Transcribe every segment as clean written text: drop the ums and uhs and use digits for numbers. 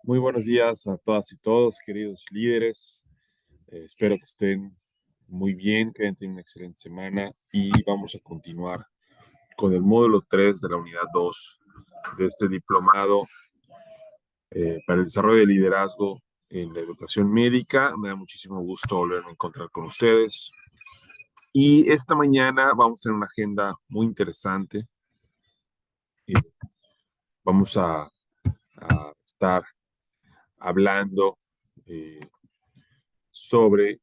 Muy buenos días a todas y todos, queridos líderes. Espero que estén muy bien, que hayan tenido una excelente semana y vamos a continuar con el módulo 3 de la unidad 2 de este diplomado para el desarrollo de liderazgo en la educación médica. Me da muchísimo gusto volverme a encontrar con ustedes. Y esta mañana vamos a tener una agenda muy interesante. Eh, Vamos a estar hablando eh, sobre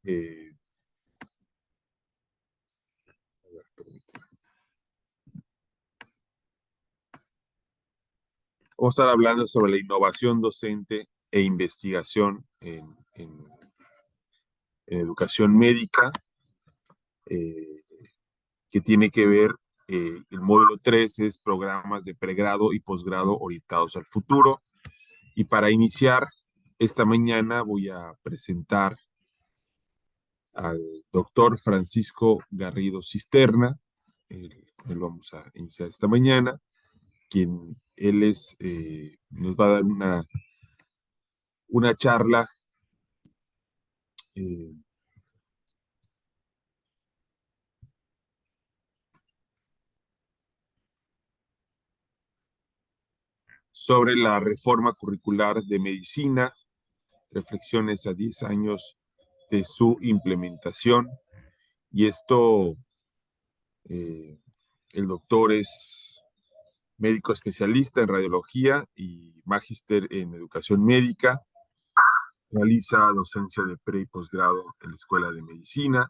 vamos a estar hablando sobre la innovación docente e investigación en educación médica, eh, que tiene que ver, el módulo 3 es programas de pregrado y posgrado orientados al futuro. Y para iniciar esta mañana voy a presentar al doctor Francisco Garrido Cisterna. Él vamos a iniciar esta mañana, quien él nos va a dar una charla eh, sobre la reforma curricular de medicina, reflexiones a 10 años de su implementación. Y esto, eh, el doctor es médico especialista en radiología y magíster en educación médica. Realiza docencia de pre y posgrado en la Escuela de Medicina.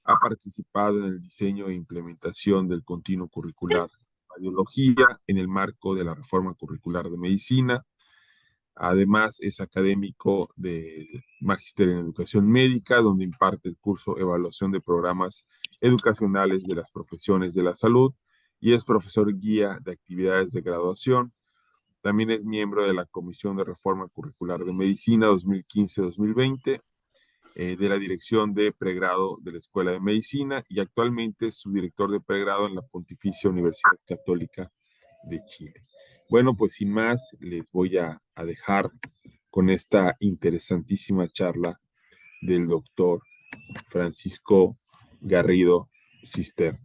Ha participado en el diseño e implementación del continuo curricular de radiología en el marco de la reforma curricular de medicina. Además, es académico de Magíster en Educación Médica, donde imparte el curso Evaluación de Programas Educacionales de las Profesiones de la Salud y es profesor guía de actividades de graduación. También es miembro de la Comisión de Reforma Curricular de Medicina 2015-2020, de la Dirección de Pregrado de la Escuela de Medicina y actualmente es subdirector de pregrado en la Pontificia Universidad Católica de Chile. Bueno, pues sin más, les voy a dejar con esta interesantísima charla del doctor Francisco Garrido Cisterna.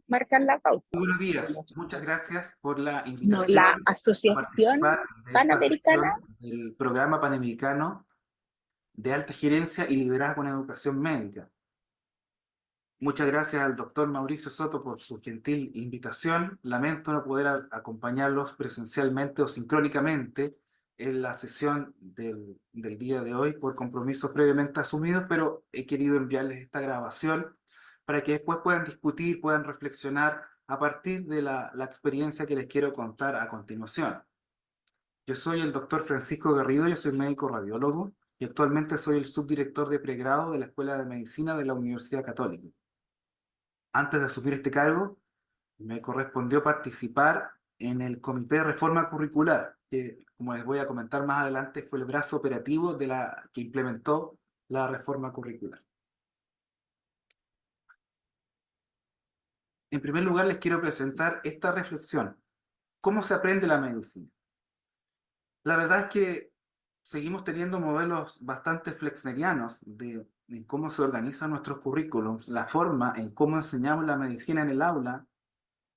Marcar la pausa. Buenos días, muchas gracias por la No, invitación la a Asociación participar de esta Panamericana. sesión del Programa Panamericano de Alta Gerencia y Liderazgo en Educación Médica. Muchas gracias al doctor Mauricio Soto por su gentil invitación. Lamento no poder acompañarlos presencialmente o sincrónicamente en la sesión del día de hoy por compromisos previamente asumidos, pero he querido enviarles esta grabación para que después puedan discutir, puedan reflexionar a partir de la experiencia que les quiero contar a continuación. Yo soy el doctor Francisco Garrido, yo soy médico radiólogo y actualmente soy el subdirector de pregrado de la Escuela de Medicina de la Universidad Católica. Antes de asumir este cargo, me correspondió participar en el Comité de Reforma Curricular, que, como les voy a comentar más adelante, fue el brazo operativo que implementó la reforma curricular. En primer lugar, les quiero presentar esta reflexión. ¿Cómo se aprende la medicina? La verdad es que seguimos teniendo modelos bastante flexnerianos de cómo se organizan nuestros currículums. La forma en cómo enseñamos la medicina en el aula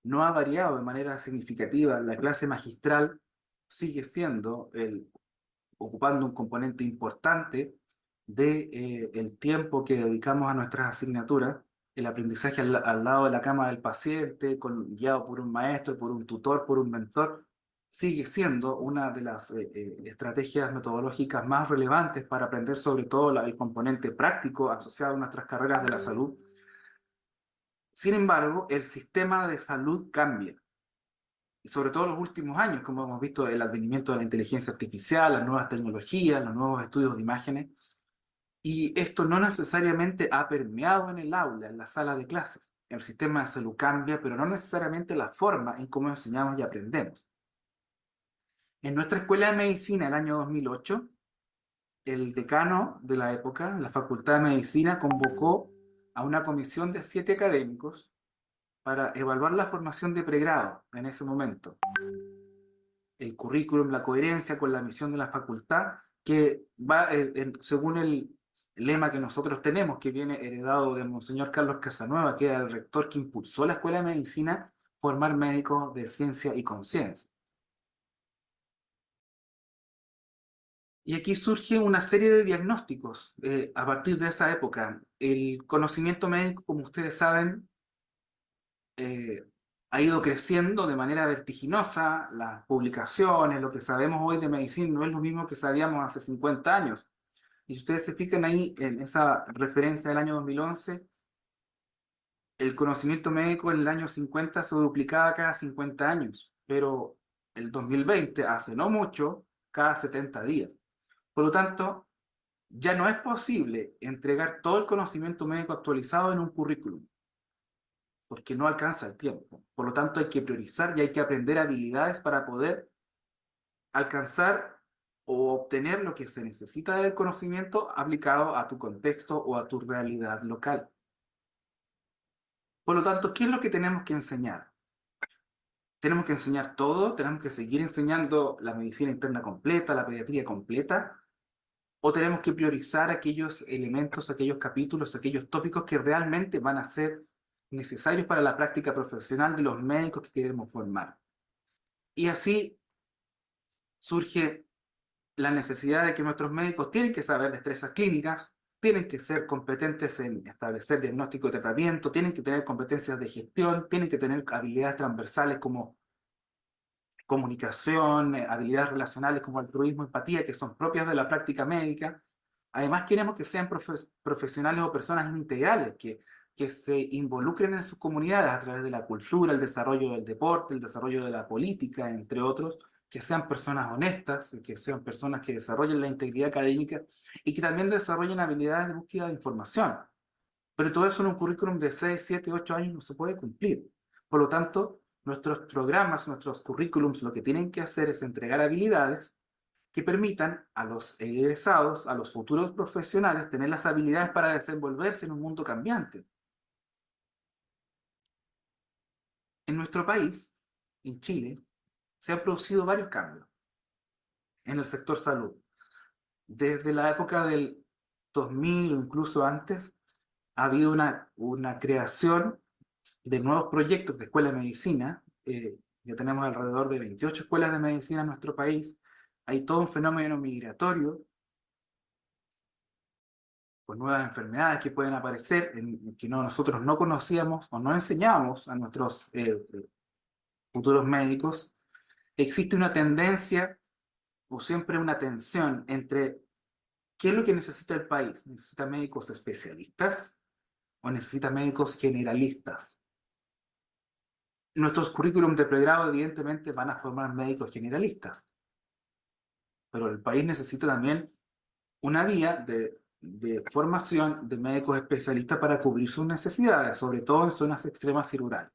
no ha variado de manera significativa. La clase magistral sigue siendo ocupando un componente importante del tiempo que dedicamos a nuestras asignaturas. El aprendizaje al lado de la cama del paciente, guiado por un maestro, por un tutor, por un mentor, sigue siendo una de las estrategias metodológicas más relevantes para aprender sobre todo el componente práctico asociado a nuestras carreras de la salud. Sin embargo, el sistema de salud cambia. Y sobre todo en los últimos años, como hemos visto el advenimiento de la inteligencia artificial, las nuevas tecnologías, los nuevos estudios de imágenes, y esto no necesariamente ha permeado en el aula, en la sala de clases. El sistema de salud cambia, pero no necesariamente la forma en cómo enseñamos y aprendemos. En nuestra escuela de medicina, el año 2008, el decano de la época, la Facultad de Medicina, convocó a una comisión de 7 académicos para evaluar la formación de pregrado en ese momento. El currículum, la coherencia con la misión de la facultad, que va según el lema que nosotros tenemos, que viene heredado de Monseñor Carlos Casanueva, que era el rector que impulsó la Escuela de Medicina, formar médicos de ciencia y conciencia. Y aquí surge una serie de diagnósticos a partir de esa época. El conocimiento médico, como ustedes saben, ha ido creciendo de manera vertiginosa. Las publicaciones, lo que sabemos hoy de medicina no es lo mismo que sabíamos hace 50 años. Y si ustedes se fijan ahí en esa referencia del año 2011, el conocimiento médico en el año 50 se duplicaba cada 50 años, pero el 2020, hace no mucho, cada 70 días. Por lo tanto, ya no es posible entregar todo el conocimiento médico actualizado en un currículum, porque no alcanza el tiempo. Por lo tanto, hay que priorizar y hay que aprender habilidades para poder alcanzar o obtener lo que se necesita del conocimiento aplicado a tu contexto o a tu realidad local. Por lo tanto, ¿qué es lo que tenemos que enseñar? Tenemos que enseñar todo, tenemos que seguir enseñando la medicina interna completa, la pediatría completa, o tenemos que priorizar aquellos elementos, aquellos capítulos, aquellos tópicos que realmente van a ser necesarios para la práctica profesional de los médicos que queremos formar. Y así surge la necesidad de que nuestros médicos tienen que saber destrezas clínicas, tienen que ser competentes en establecer diagnóstico y tratamiento, tienen que tener competencias de gestión, tienen que tener habilidades transversales como comunicación, habilidades relacionales como altruismo, empatía, que son propias de la práctica médica. Además, queremos que sean profesionales o personas integrales, que se involucren en sus comunidades a través de la cultura, el desarrollo del deporte, el desarrollo de la política, entre otros, que sean personas honestas, que sean personas que desarrollen la integridad académica y que también desarrollen habilidades de búsqueda de información. Pero todo eso en un currículum de 6, 7, 8 años no se puede cumplir. Por lo tanto, nuestros programas, nuestros currículums, lo que tienen que hacer es entregar habilidades que permitan a los egresados, a los futuros profesionales, tener las habilidades para desenvolverse en un mundo cambiante. En nuestro país, en Chile, se han producido varios cambios en el sector salud. Desde la época del 2000 o incluso antes, ha habido una creación de nuevos proyectos de escuela de medicina. Ya tenemos alrededor de 28 escuelas de medicina en nuestro país. Hay todo un fenómeno migratorio con nuevas enfermedades que pueden aparecer que nosotros no conocíamos o no enseñábamos a nuestros futuros médicos. Existe una tendencia o siempre una tensión entre qué es lo que necesita el país. ¿Necesita médicos especialistas o necesita médicos generalistas? Nuestros currículums de pregrado evidentemente van a formar médicos generalistas, pero el país necesita también una vía de formación de médicos especialistas para cubrir sus necesidades, sobre todo en zonas extremas y rurales.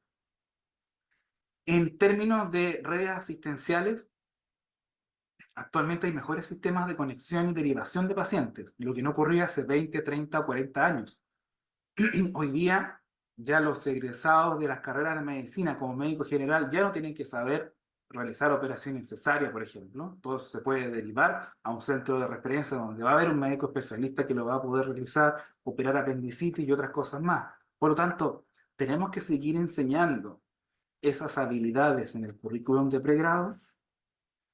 En términos de redes asistenciales, actualmente hay mejores sistemas de conexión y derivación de pacientes, lo que no ocurría hace 20, 30 o 40 años. Hoy día ya los egresados de las carreras de medicina como médico general ya no tienen que saber realizar operaciones cesáreas, por ejemplo. Todo eso se puede derivar a un centro de referencia donde va a haber un médico especialista que lo va a poder realizar, operar apendicitis y otras cosas más. Por lo tanto, tenemos que seguir enseñando esas habilidades en el currículum de pregrado.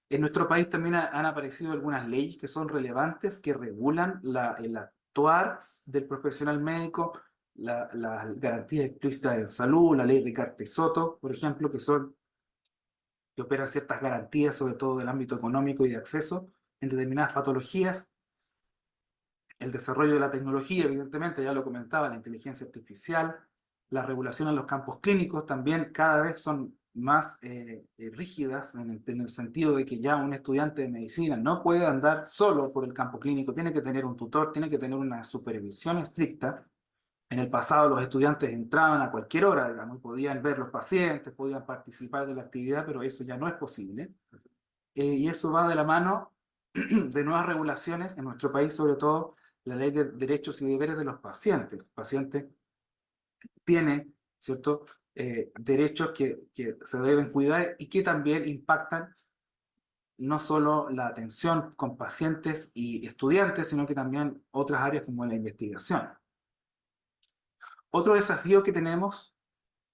En nuestro país también han aparecido algunas leyes que son relevantes, que regulan el actuar del profesional médico, la garantía explícita de salud, la ley Ricarte Soto, por ejemplo, que operan ciertas garantías, sobre todo del ámbito económico y de acceso en determinadas patologías. El desarrollo de la tecnología, evidentemente, ya lo comentaba, la inteligencia artificial, la regulación en los campos clínicos también cada vez son más rígidas en el sentido de que ya un estudiante de medicina no puede andar solo por el campo clínico, tiene que tener un tutor, tiene que tener una supervisión estricta. En el pasado los estudiantes entraban a cualquier hora, digamos, podían ver los pacientes, podían participar de la actividad, pero eso ya no es posible. y eso va de la mano de nuevas regulaciones en nuestro país, sobre todo la Ley de Derechos y Deberes de los Pacientes. El paciente tiene, ¿cierto?, derechos que se deben cuidar y que también impactan no solo la atención con pacientes y estudiantes, sino que también otras áreas como la investigación. Otro desafío que tenemos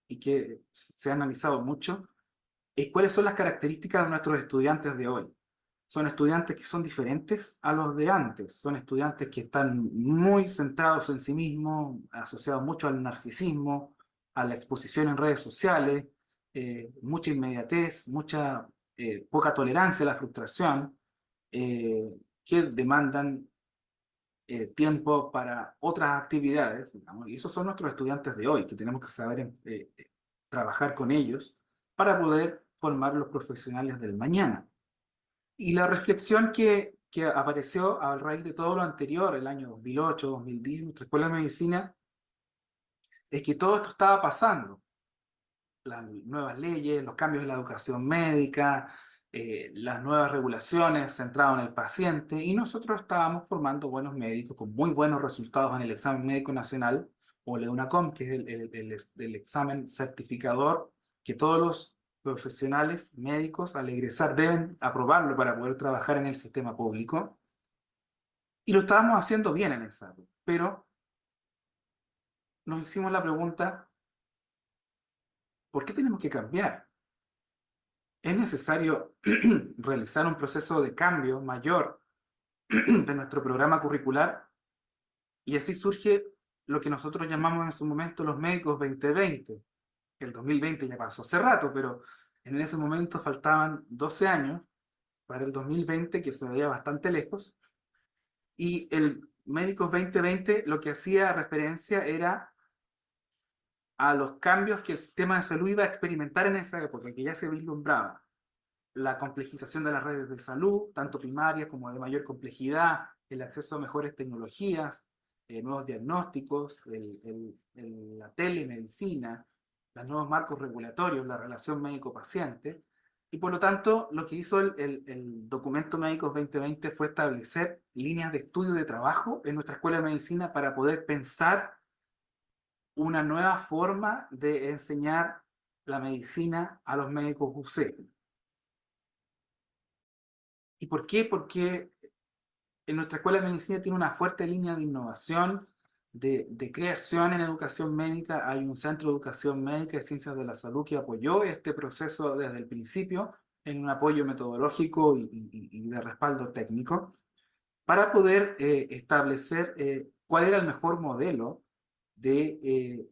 y que se ha analizado mucho es cuáles son las características de nuestros estudiantes de hoy. Son estudiantes que son diferentes a los de antes, son estudiantes que están muy centrados en sí mismos, asociados mucho al narcisismo, a la exposición en redes sociales, mucha inmediatez, mucha poca tolerancia a la frustración, que demandan tiempo para otras actividades, digamos, y esos son nuestros estudiantes de hoy, que tenemos que saber trabajar con ellos para poder formar los profesionales del mañana. Y la reflexión que apareció a raíz de todo lo anterior, el año 2008, 2010, nuestra Escuela de Medicina, es que todo esto estaba pasando. Las nuevas leyes, los cambios en la educación médica, las nuevas regulaciones centradas en el paciente, y nosotros estábamos formando buenos médicos con muy buenos resultados en el examen médico nacional, o el EUNACOM, que es el examen certificador que todos los profesionales médicos al egresar deben aprobarlo para poder trabajar en el sistema público. Y lo estábamos haciendo bien en esa área, pero nos hicimos la pregunta, ¿por qué tenemos que cambiar? Es necesario realizar un proceso de cambio mayor de nuestro programa curricular, y así surge lo que nosotros llamamos en su momento los médicos 2020. El 2020 ya pasó hace rato, pero en ese momento faltaban 12 años para el 2020, que se veía bastante lejos, y el Médicos 2020 lo que hacía referencia era a los cambios que el sistema de salud iba a experimentar en esa época, que ya se vislumbraba. La complejización de las redes de salud, tanto primarias como de mayor complejidad, el acceso a mejores tecnologías, nuevos diagnósticos, la telemedicina, los nuevos marcos regulatorios, la relación médico-paciente. Y por lo tanto, lo que hizo el documento Médicos 2020 fue establecer líneas de estudio de trabajo en nuestra Escuela de Medicina para poder pensar una nueva forma de enseñar la medicina a los médicos UC. ¿Y por qué? Porque en nuestra Escuela de Medicina tiene una fuerte línea de innovación, de creación en educación médica. Hay un Centro de Educación Médica y Ciencias de la Salud que apoyó este proceso desde el principio en un apoyo metodológico y de respaldo técnico para poder establecer cuál era el mejor modelo de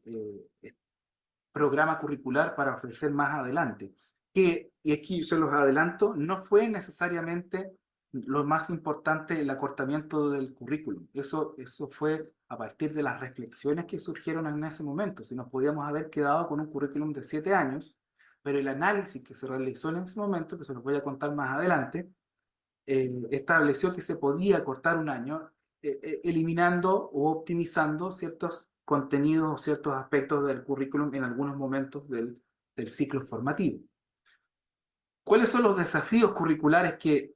programa curricular para ofrecer más adelante. Que, y aquí se los adelanto, no fue necesariamente lo más importante el acortamiento del currículum. Eso fue a partir de las reflexiones que surgieron en ese momento. Si nos podíamos haber quedado con un currículum de 7 años, pero el análisis que se realizó en ese momento, que se los voy a contar más adelante, estableció que se podía cortar un año eliminando o optimizando ciertos contenidos o ciertos aspectos del currículum en algunos momentos del ciclo formativo. ¿Cuáles son los desafíos curriculares que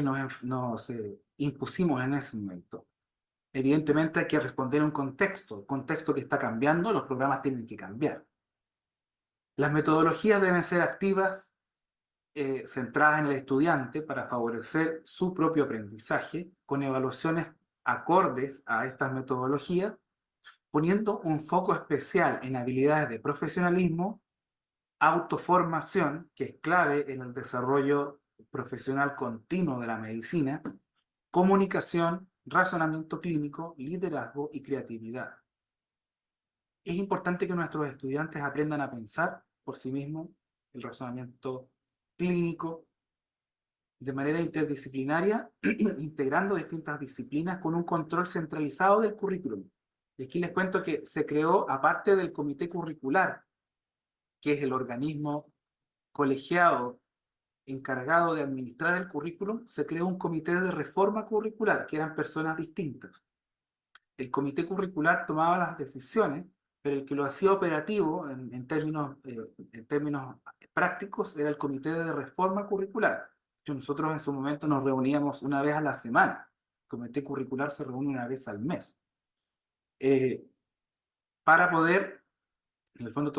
nos impusimos en ese momento? Evidentemente hay que responder a un contexto. El contexto que está cambiando, los programas tienen que cambiar. Las metodologías deben ser activas, centradas en el estudiante para favorecer su propio aprendizaje, con evaluaciones acordes a estas metodologías, poniendo un foco especial en habilidades de profesionalismo, autoformación, que es clave en el desarrollo profesional continuo de la medicina, comunicación, razonamiento clínico, liderazgo y creatividad. Es importante que nuestros estudiantes aprendan a pensar por sí mismos el razonamiento clínico de manera interdisciplinaria, integrando distintas disciplinas con un control centralizado del currículum. Y aquí les cuento que se creó, aparte del comité curricular, que es el organismo colegiado encargado de administrar el currículum, se creó un comité de reforma curricular, que eran personas distintas. El comité curricular tomaba las decisiones, pero el que lo hacía operativo en términos prácticos era el Comité de Reforma Curricular. Nosotros en su momento nos reuníamos una vez a la semana. El Comité Curricular se reúne una vez al mes. Para poder, en el fondo,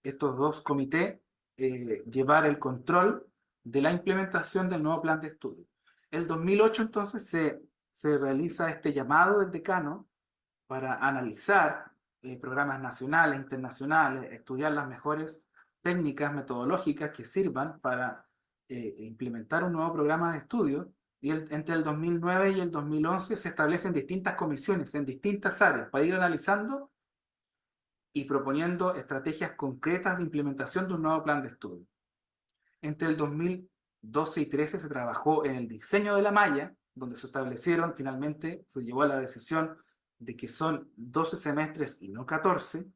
estos dos comités llevar el control de la implementación del nuevo plan de estudio. El 2008 entonces se realiza este llamado del decano para analizar programas nacionales, internacionales, estudiar las mejores técnicas metodológicas que sirvan para implementar un nuevo programa de estudio. Y entre el 2009 y el 2011 se establecen distintas comisiones en distintas áreas para ir analizando y proponiendo estrategias concretas de implementación de un nuevo plan de estudio. Entre el 2012 y 2013 se trabajó en el diseño de la malla, donde se establecieron, finalmente se llevó a la decisión de que son 12 semestres y no 14.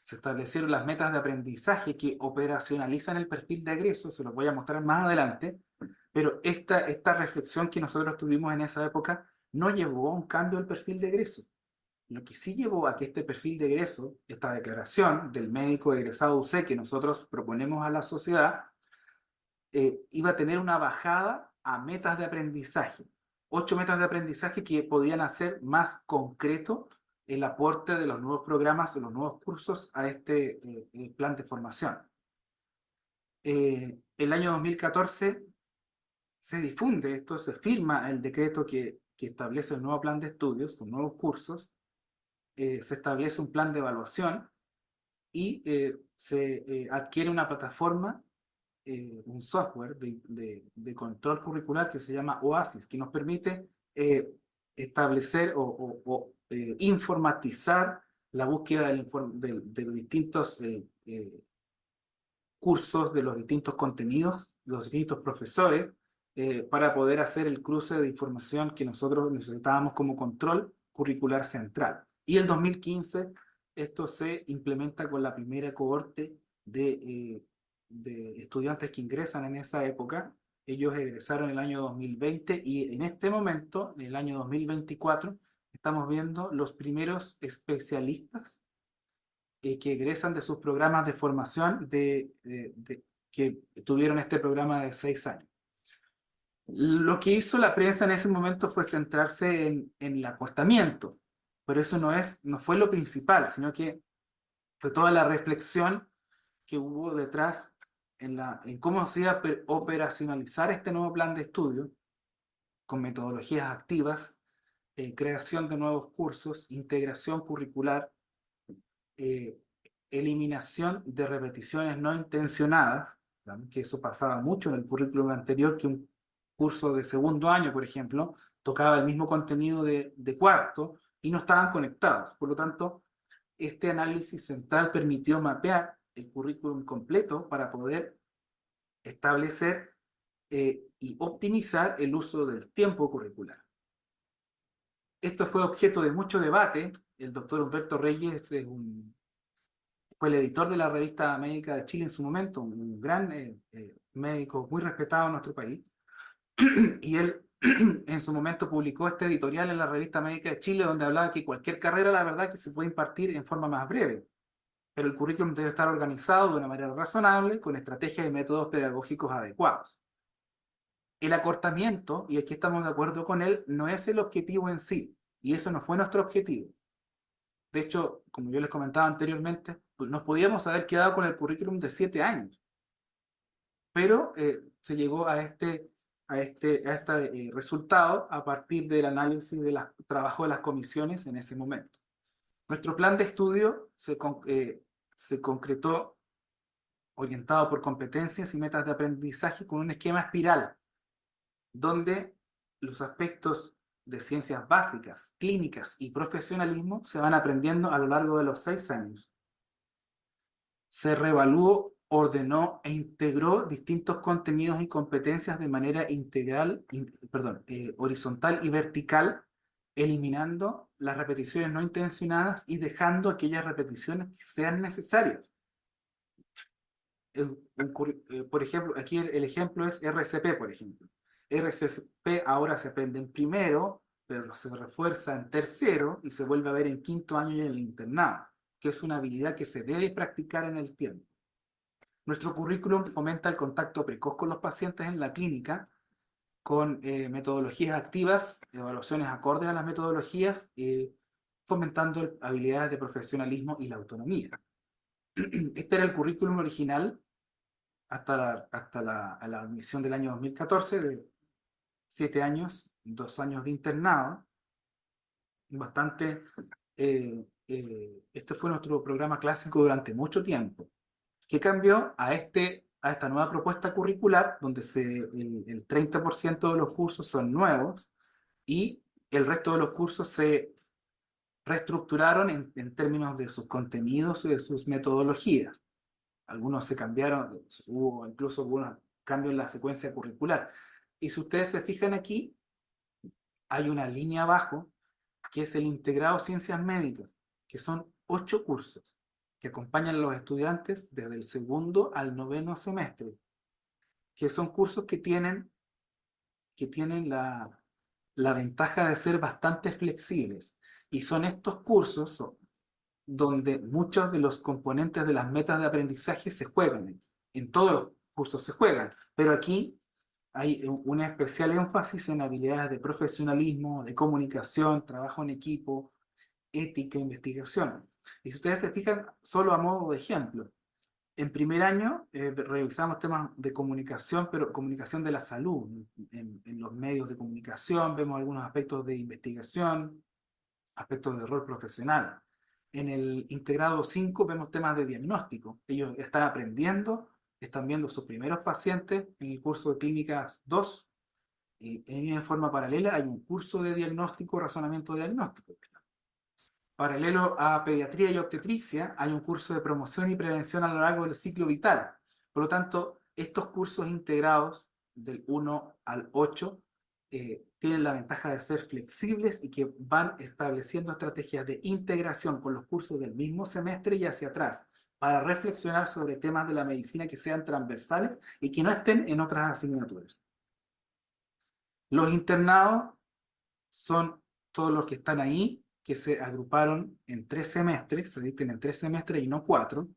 Se establecieron las metas de aprendizaje que operacionalizan el perfil de egreso, se los voy a mostrar más adelante, pero esta reflexión que nosotros tuvimos en esa época no llevó a un cambio del perfil de egreso. Lo que sí llevó a que este perfil de egreso, esta declaración del médico egresado UC que nosotros proponemos a la sociedad, iba a tener una bajada a metas de aprendizaje. 8 metas de aprendizaje que podían hacer más concreto el aporte de los nuevos programas, de los nuevos cursos a este plan de formación. El año 2014 se difunde esto, se firma el decreto que establece el nuevo plan de estudios, con nuevos cursos, se establece un plan de evaluación y se adquiere una plataforma, un software de control curricular que se llama OASIS, que nos permite establecer o informatizar la búsqueda de los distintos cursos, de los distintos contenidos, los distintos profesores, para poder hacer el cruce de información que nosotros necesitábamos como control curricular central. Y el 2015 esto se implementa con la primera cohorte de estudiantes que ingresan en esa época. Ellos egresaron en el año 2020 y en este momento, en el año 2024, estamos viendo los primeros especialistas que egresan de sus programas de formación que tuvieron este programa de 6 años. Lo que hizo la prensa en ese momento fue centrarse en el acortamiento, pero eso no fue lo principal, sino que fue toda la reflexión que hubo detrás en cómo se iba a operacionalizar este nuevo plan de estudio con metodologías activas, creación de nuevos cursos, integración curricular, eliminación de repeticiones no intencionadas, ¿verdad? Que eso pasaba mucho en el currículum anterior, que un curso de segundo año, por ejemplo, tocaba el mismo contenido de cuarto y no estaban conectados. Por lo tanto, este análisis central permitió mapear el currículum completo para poder establecer y optimizar el uso del tiempo curricular. Esto fue objeto de mucho debate. El doctor Humberto Reyes fue el editor de la Revista Médica de Chile en su momento, un gran médico muy respetado en nuestro país. Y él en su momento publicó este editorial en la Revista Médica de Chile donde hablaba que cualquier carrera, la verdad, que se puede impartir en forma más breve, pero el currículum debe estar organizado de una manera razonable, con estrategias y métodos pedagógicos adecuados. El acortamiento, y aquí estamos de acuerdo con él, no es el objetivo en sí, y eso no fue nuestro objetivo. De hecho, como yo les comentaba anteriormente, nos podíamos haber quedado con el currículum de 7 años, pero se llegó a este resultado a partir del análisis del trabajo de las comisiones en ese momento. Nuestro plan de estudio se concretó orientado por competencias y metas de aprendizaje con un esquema espiral, donde los aspectos de ciencias básicas, clínicas y profesionalismo se van aprendiendo a lo largo de los 6 años. Se reevaluó, ordenó e integró distintos contenidos y competencias de manera horizontal y vertical, eliminando las repeticiones no intencionadas y dejando aquellas repeticiones que sean necesarias. Por ejemplo, aquí el ejemplo es RCP, por ejemplo. RCP ahora se aprende en primero, pero se refuerza en tercero y se vuelve a ver en quinto año y en el internado, que es una habilidad que se debe practicar en el tiempo. Nuestro currículum fomenta el contacto precoz con los pacientes en la clínica, con metodologías activas, evaluaciones acordes a las metodologías, fomentando habilidades de profesionalismo y la autonomía. Este era el currículum original hasta la admisión del año 2014, de 7 años, 2 años de internado. Bastante, este fue nuestro programa clásico durante mucho tiempo. ¿Qué cambió a esta nueva propuesta curricular, donde el 30% de los cursos son nuevos y el resto de los cursos se reestructuraron en términos de sus contenidos y de sus metodologías? Algunos se cambiaron, incluso hubo un cambio en la secuencia curricular. Y si ustedes se fijan aquí, hay una línea abajo que es el integrado Ciencias Médicas, que son 8 cursos que acompañan a los estudiantes desde el segundo al 9º semestre, que son cursos que tienen la ventaja de ser bastante flexibles. Y son estos cursos donde muchos de los componentes de las metas de aprendizaje se juegan. En todos los cursos se juegan, pero aquí hay un especial énfasis en habilidades de profesionalismo, de comunicación, trabajo en equipo, ética e investigación. Y si ustedes se fijan, solo a modo de ejemplo, en primer año revisamos temas de comunicación, pero comunicación de la salud. En los medios de comunicación vemos algunos aspectos de investigación, aspectos de rol profesional. En el integrado 5 vemos temas de diagnóstico. Ellos están aprendiendo, están viendo sus primeros pacientes en el curso de clínicas 2. Y en forma paralela hay un curso de diagnóstico, razonamiento diagnóstico. Paralelo a pediatría y obstetricia, hay un curso de promoción y prevención a lo largo del ciclo vital. Por lo tanto, estos cursos integrados del 1 al 8 tienen la ventaja de ser flexibles y que van estableciendo estrategias de integración con los cursos del mismo semestre y hacia atrás, para reflexionar sobre temas de la medicina que sean transversales y que no estén en otras asignaturas. Los internados son todos los que están ahí, que se agruparon en 3 semestres, se dictan en 3 semestres y no 4,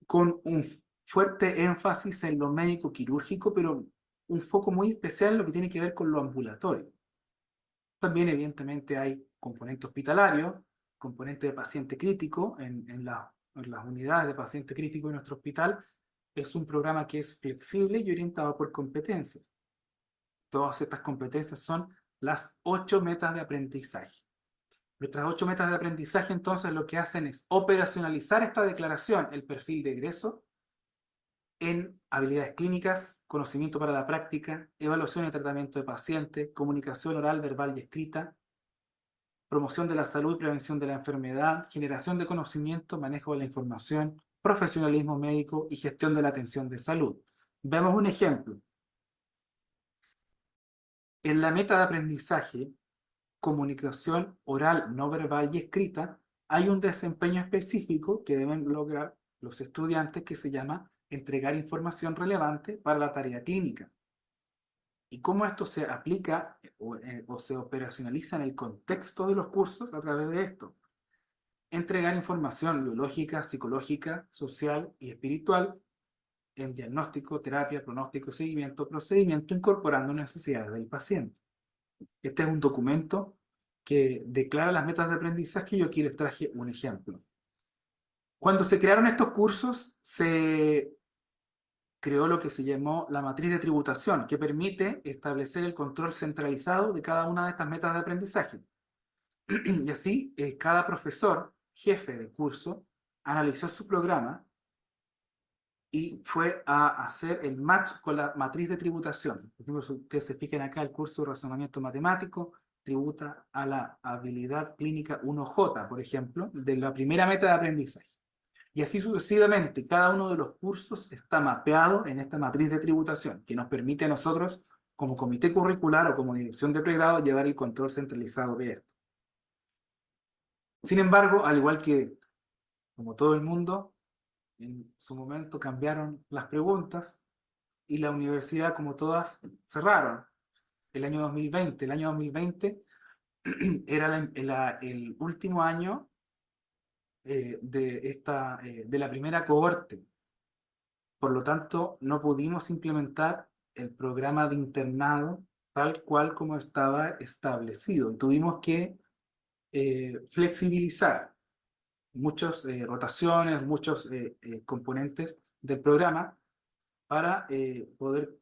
con un fuerte énfasis en lo médico quirúrgico, pero un foco muy especial en lo que tiene que ver con lo ambulatorio. También, evidentemente, hay componente hospitalario, componente de paciente crítico en las unidades de paciente crítico de nuestro hospital. Es un programa que es flexible y orientado por competencias. Todas estas competencias son las 8 metas de aprendizaje. Nuestras 8 metas de aprendizaje, entonces, lo que hacen es operacionalizar esta declaración, el perfil de egreso, en habilidades clínicas, conocimiento para la práctica, evaluación y tratamiento de pacientes, comunicación oral, verbal y escrita, promoción de la salud y prevención de la enfermedad, generación de conocimiento, manejo de la información, profesionalismo médico y gestión de la atención de salud. Veamos un ejemplo. En la meta de aprendizaje, comunicación oral, no verbal y escrita, hay un desempeño específico que deben lograr los estudiantes que se llama entregar información relevante para la tarea clínica. ¿Y cómo esto se aplica o se operacionaliza en el contexto de los cursos? A través de esto. Entregar información biológica, psicológica, social y espiritual en diagnóstico, terapia, pronóstico, seguimiento, procedimiento, incorporando necesidades del paciente. Este es un documento que declara las metas de aprendizaje y yo aquí les traje un ejemplo. Cuando se crearon estos cursos, se creó lo que se llamó la matriz de tributación, que permite establecer el control centralizado de cada una de estas metas de aprendizaje. Y así, cada profesor, jefe de curso, analizó su programa y fue a hacer el match con la matriz de tributación. Por ejemplo, si ustedes se fijan acá, el curso de razonamiento matemático tributa a la habilidad clínica 1J, por ejemplo, de la primera meta de aprendizaje. Y así sucesivamente, cada uno de los cursos está mapeado en esta matriz de tributación, que nos permite a nosotros, como comité curricular o como dirección de pregrado, llevar el control centralizado de esto. Sin embargo, al igual que como todo el mundo, en su momento cambiaron las preguntas y la universidad, como todas, cerraron el año 2020. El año 2020 era el último año de la primera cohorte. Por lo tanto, no pudimos implementar el programa de internado tal cual como estaba establecido. Y tuvimos que flexibilizar muchas rotaciones, muchos componentes del programa para poder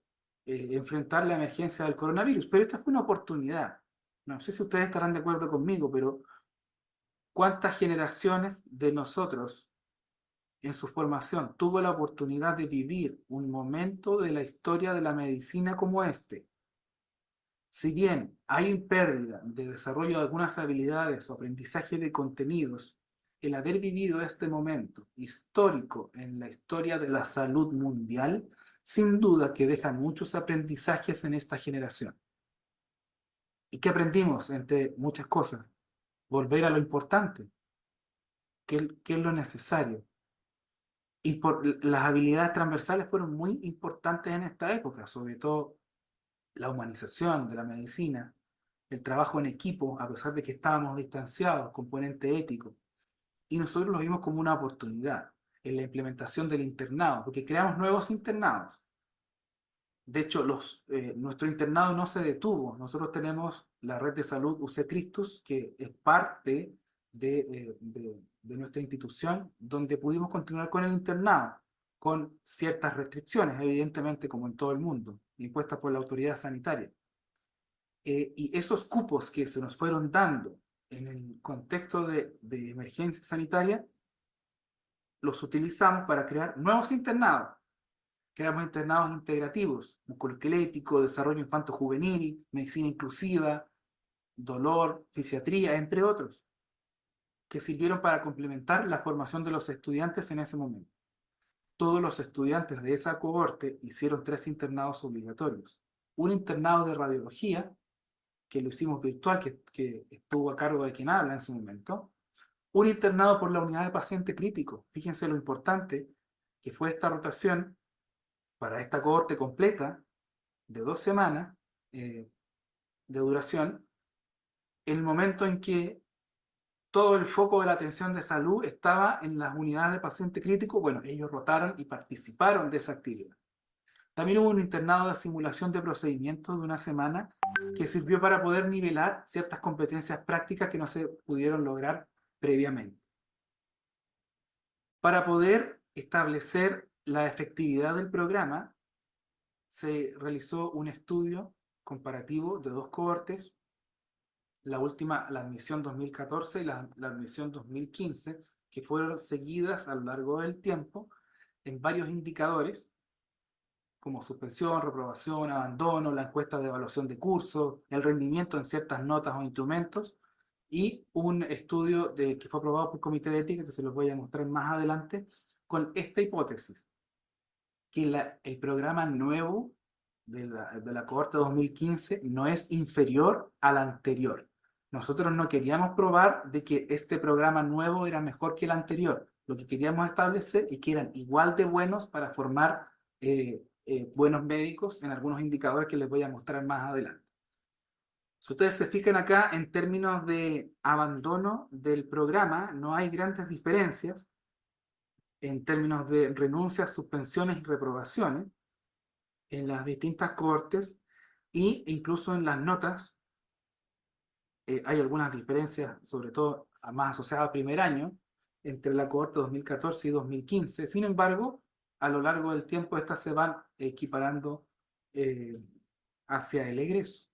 enfrentar la emergencia del coronavirus. Pero esta fue una oportunidad. No sé si ustedes estarán de acuerdo conmigo, pero ¿cuántas generaciones de nosotros en su formación tuvo la oportunidad de vivir un momento de la historia de la medicina como este? Si bien hay una pérdida de desarrollo de algunas habilidades o aprendizaje de contenidos, el haber vivido este momento histórico en la historia de la salud mundial, sin duda que deja muchos aprendizajes en esta generación. ¿Y qué aprendimos? Entre muchas cosas. Volver a lo importante. ¿Qué es lo necesario? Las habilidades transversales fueron muy importantes en esta época, sobre todo la humanización de la medicina, el trabajo en equipo, a pesar de que estábamos distanciados, componente ético. Y nosotros lo vimos como una oportunidad en la implementación del internado, porque creamos nuevos internados. De hecho, nuestro internado no se detuvo. Nosotros tenemos la red de salud UC Christus, que es parte de nuestra institución, donde pudimos continuar con el internado, con ciertas restricciones, evidentemente, como en todo el mundo, impuestas por la autoridad sanitaria. Y esos cupos que se nos fueron dando en el contexto de emergencia sanitaria, los utilizamos para crear nuevos internados. Creamos internados integrativos, musculoesquelético, desarrollo infanto-juvenil, medicina inclusiva, dolor, fisiatría, entre otros, que sirvieron para complementar la formación de los estudiantes en ese momento. Todos los estudiantes de esa cohorte hicieron 3 internados obligatorios. Un internado de radiología, que lo hicimos virtual, que estuvo a cargo de quien habla en su momento. Un internado por la unidad de paciente crítico. Fíjense lo importante que fue esta rotación para esta cohorte completa de 2 semanas de duración, el momento en que todo el foco de la atención de salud estaba en las unidades de paciente crítico. Bueno, ellos rotaron y participaron de esa actividad. También hubo un internado de simulación de procedimientos de 1 semana que sirvió para poder nivelar ciertas competencias prácticas que no se pudieron lograr previamente. Para poder establecer la efectividad del programa, se realizó un estudio comparativo de 2 cohortes, la última, la admisión 2014 y la admisión 2015, que fueron seguidas a lo largo del tiempo en varios indicadores, como suspensión, reprobación, abandono, la encuesta de evaluación de curso, el rendimiento en ciertas notas o instrumentos, y un estudio que fue aprobado por el Comité de Ética, que se los voy a mostrar más adelante, con esta hipótesis, que el programa nuevo de la cohorte 2015 no es inferior al anterior. Nosotros no queríamos probar de que este programa nuevo era mejor que el anterior. Lo que queríamos establecer es que eran igual de buenos para formar buenos médicos en algunos indicadores que les voy a mostrar más adelante. Si ustedes se fijan acá, en términos de abandono del programa, no hay grandes diferencias en términos de renuncias, suspensiones y reprobaciones en las distintas cohortes, e incluso en las notas hay algunas diferencias, sobre todo más asociadas al primer año, entre la cohorte 2014 y 2015. Sin embargo, a lo largo del tiempo estas se van equiparando hacia el egreso.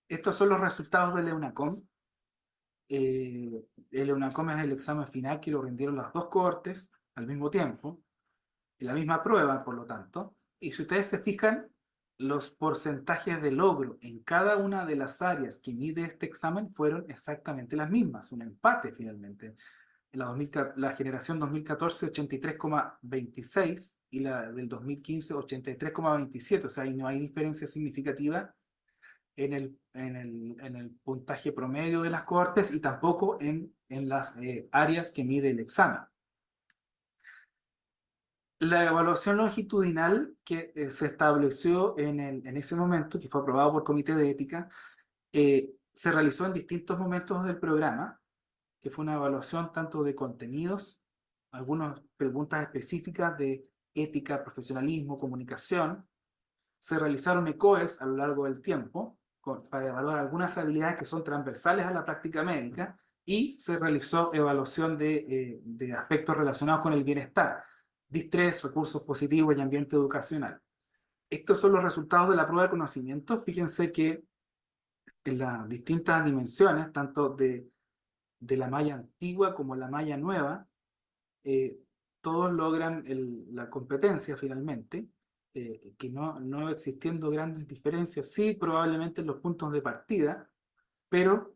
Estos son los resultados del EUNACOM. El EUNACOM es el examen final que lo rindieron las 2 cohortes al mismo tiempo, en la misma prueba, por lo tanto. Y si ustedes se fijan, los porcentajes de logro en cada una de las áreas que mide este examen fueron exactamente las mismas, un empate finalmente. La generación 2014, 83,26, y la del 2015, 83,27. O sea, ahí no hay diferencia significativa en el puntaje promedio de las cohortes y tampoco en las áreas que mide el examen. La evaluación longitudinal que se estableció en ese momento, que fue aprobado por el Comité de Ética, se realizó en distintos momentos del programa, que fue una evaluación tanto de contenidos, algunas preguntas específicas de ética, profesionalismo, comunicación. Se realizaron ECOES a lo largo del tiempo para evaluar algunas habilidades que son transversales a la práctica médica, y se realizó evaluación de aspectos relacionados con el bienestar, distrés, recursos positivos y ambiente educacional. Estos son los resultados de la prueba de conocimiento. Fíjense que en las distintas dimensiones, tanto de la malla antigua como la malla nueva, todos logran la competencia finalmente, que no existiendo grandes diferencias, sí probablemente en los puntos de partida, pero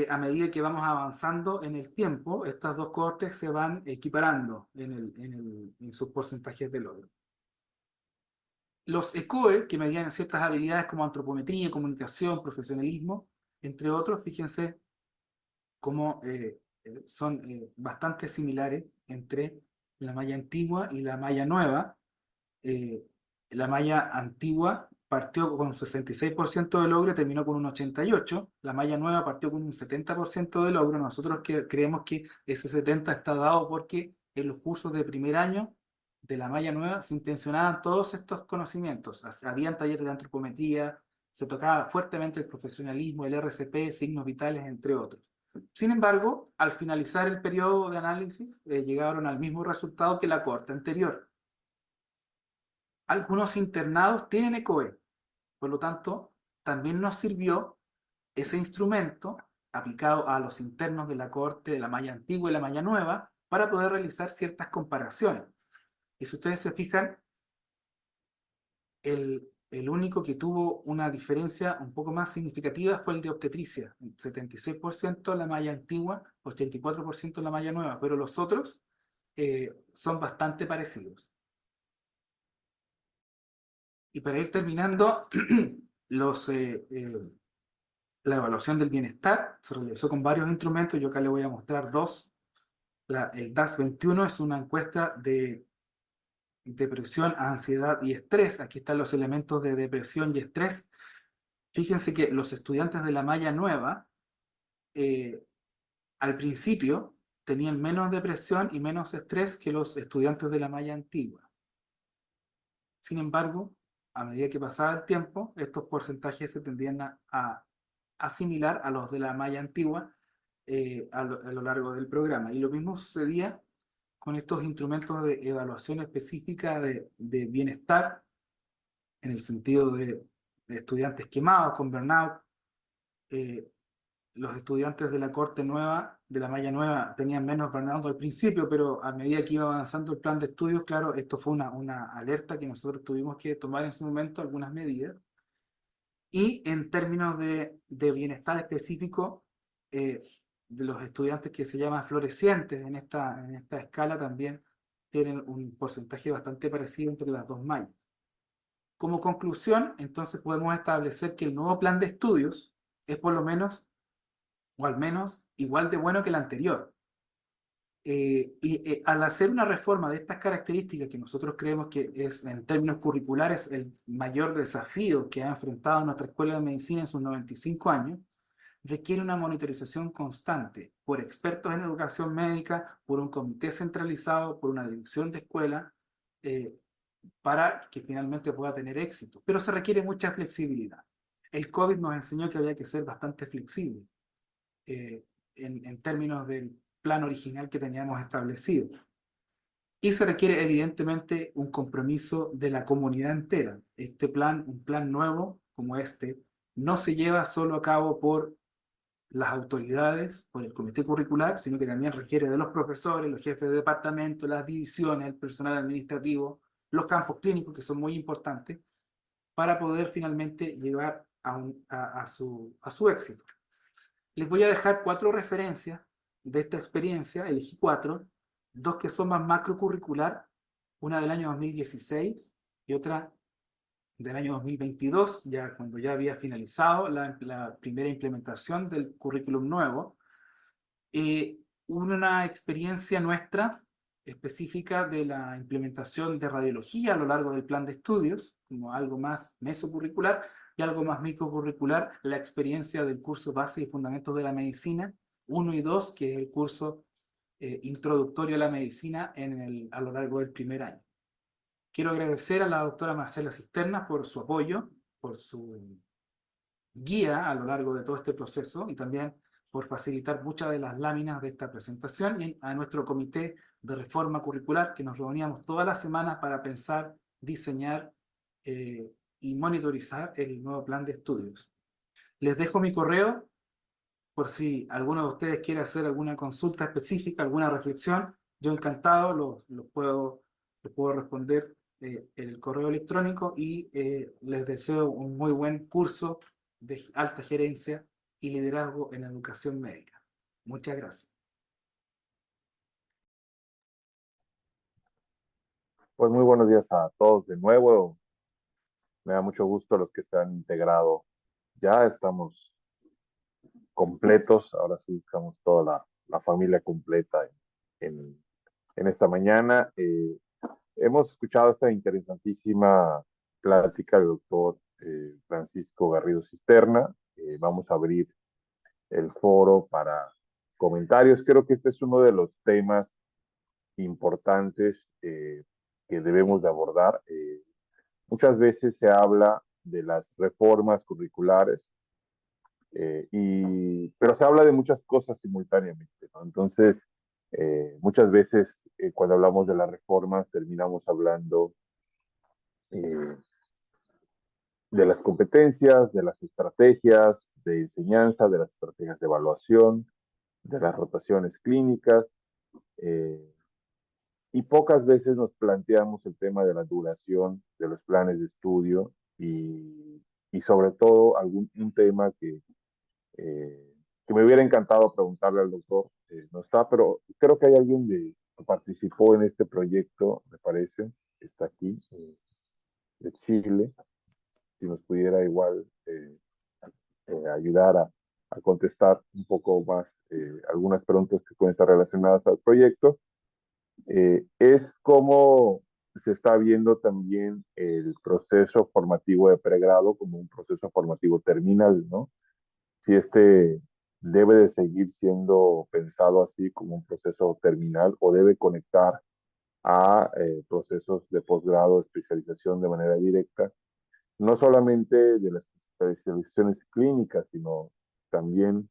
a medida que vamos avanzando en el tiempo, estas dos cohortes se van equiparando en sus porcentajes de logro. Los ECOE, que medían ciertas habilidades como antropometría, comunicación, profesionalismo, entre otros, fíjense cómo son bastante similares entre la malla antigua y la malla nueva. La malla antigua partió con un 66% de logro y terminó con un 88%. La malla nueva partió con un 70% de logro. Nosotros creemos que ese 70% está dado porque en los cursos de primer año de la malla nueva se intencionaban todos estos conocimientos. Habían talleres de antropometría, se tocaba fuertemente el profesionalismo, el RCP, signos vitales, entre otros. Sin embargo, al finalizar el periodo de análisis, llegaron al mismo resultado que la cohorte anterior. Algunos internados tienen ECOE, por lo tanto, también nos sirvió ese instrumento aplicado a los internos de la cohorte de la malla antigua y la malla nueva para poder realizar ciertas comparaciones. Y si ustedes se fijan, el único que tuvo una diferencia un poco más significativa fue el de obstetricia, 76% la malla antigua, 84% la malla nueva, pero los otros son bastante parecidos. Y para ir terminando, la evaluación del bienestar se realizó con varios instrumentos. Yo acá le voy a mostrar dos. El DAS-21 es una encuesta de depresión, ansiedad y estrés. Aquí están los elementos de depresión y estrés. Fíjense que los estudiantes de la malla nueva, al principio, tenían menos depresión y menos estrés que los estudiantes de la malla antigua. Sin embargo, a medida que pasaba el tiempo, estos porcentajes se tendían a asimilar a los de la malla antigua a lo largo del programa. Y lo mismo sucedía con estos instrumentos de evaluación específica de bienestar, en el sentido de estudiantes quemados con burnout. Los estudiantes de la cohorte nueva, de la malla nueva, tenían menos burnout al principio, pero a medida que iba avanzando el plan de estudios, claro, esto fue una alerta que nosotros tuvimos que tomar en ese momento algunas medidas. Y en términos de bienestar específico, de los estudiantes que se llaman florecientes en esta escala también tienen un porcentaje bastante parecido entre las dos mallas. Como conclusión, entonces podemos establecer que el nuevo plan de estudios es por lo menos, o al menos, igual de bueno que el anterior. Al hacer una reforma de estas características, que nosotros creemos que es, en términos curriculares, el mayor desafío que ha enfrentado nuestra Escuela de Medicina en sus 95 años, requiere una monitorización constante por expertos en educación médica, por un comité centralizado, por una dirección de escuela, para que finalmente pueda tener éxito. Pero se requiere mucha flexibilidad. El COVID nos enseñó que había que ser bastante flexible en términos del plan original que teníamos establecido. Y se requiere evidentemente un compromiso de la comunidad entera. Este plan, un plan nuevo como este, no se lleva solo a cabo por las autoridades, por el comité curricular, sino que también requiere de los profesores, los jefes de departamento, las divisiones, el personal administrativo, los campos clínicos, que son muy importantes, para poder finalmente llegar a su éxito. Les voy a dejar 4 referencias de esta experiencia, elegí 4, 2 que son más macrocurricular, una del año 2016 y otra del año 2022, ya cuando ya había finalizado la primera implementación del currículum nuevo. Una experiencia nuestra específica de la implementación de radiología a lo largo del plan de estudios, como algo más mesocurricular, y algo más microcurricular, la experiencia del curso Base y Fundamentos de la Medicina 1 y 2, que es el curso introductorio a la medicina a lo largo del primer año. Quiero agradecer a la doctora Marcela Cisternas por su apoyo, por su guía a lo largo de todo este proceso y también por facilitar muchas de las láminas de esta presentación, y a nuestro comité de reforma curricular, que nos reuníamos todas las semanas para pensar, diseñar y monitorizar el nuevo plan de estudios. Les dejo mi correo por si alguno de ustedes quiere hacer alguna consulta específica, alguna reflexión. Yo encantado les puedo responder en el correo electrónico, y les deseo un muy buen curso de alta gerencia y liderazgo en educación médica. Muchas gracias. Pues muy buenos días a todos de nuevo. Me da mucho gusto los que se han integrado. Ya estamos completos, ahora sí estamos toda la familia completa en esta mañana. Hemos escuchado esta interesantísima plática del doctor Francisco Garrido Cisterna. Vamos a abrir el foro para comentarios. Creo que este es uno de los temas importantes que debemos de abordar. Muchas veces se habla de las reformas curriculares, pero se habla de muchas cosas simultáneamente, ¿no? Entonces, muchas veces cuando hablamos de las reformas terminamos hablando eh, de las competencias, de las estrategias de enseñanza, de las estrategias de evaluación, de las rotaciones clínicas, eh, y pocas veces nos planteamos el tema de la duración de los planes de estudio y sobre todo un tema que me hubiera encantado preguntarle al doctor. No está, pero creo que hay alguien que participó en este proyecto, me parece, está aquí, de Chile, si nos pudiera igual ayudar a contestar un poco más algunas preguntas que pueden estar relacionadas al proyecto. Es cómo se está viendo también el proceso formativo de pregrado como un proceso formativo terminal, ¿no? Si este debe de seguir siendo pensado así como un proceso terminal o debe conectar a procesos de posgrado, especialización de manera directa, no solamente de las especializaciones clínicas, sino también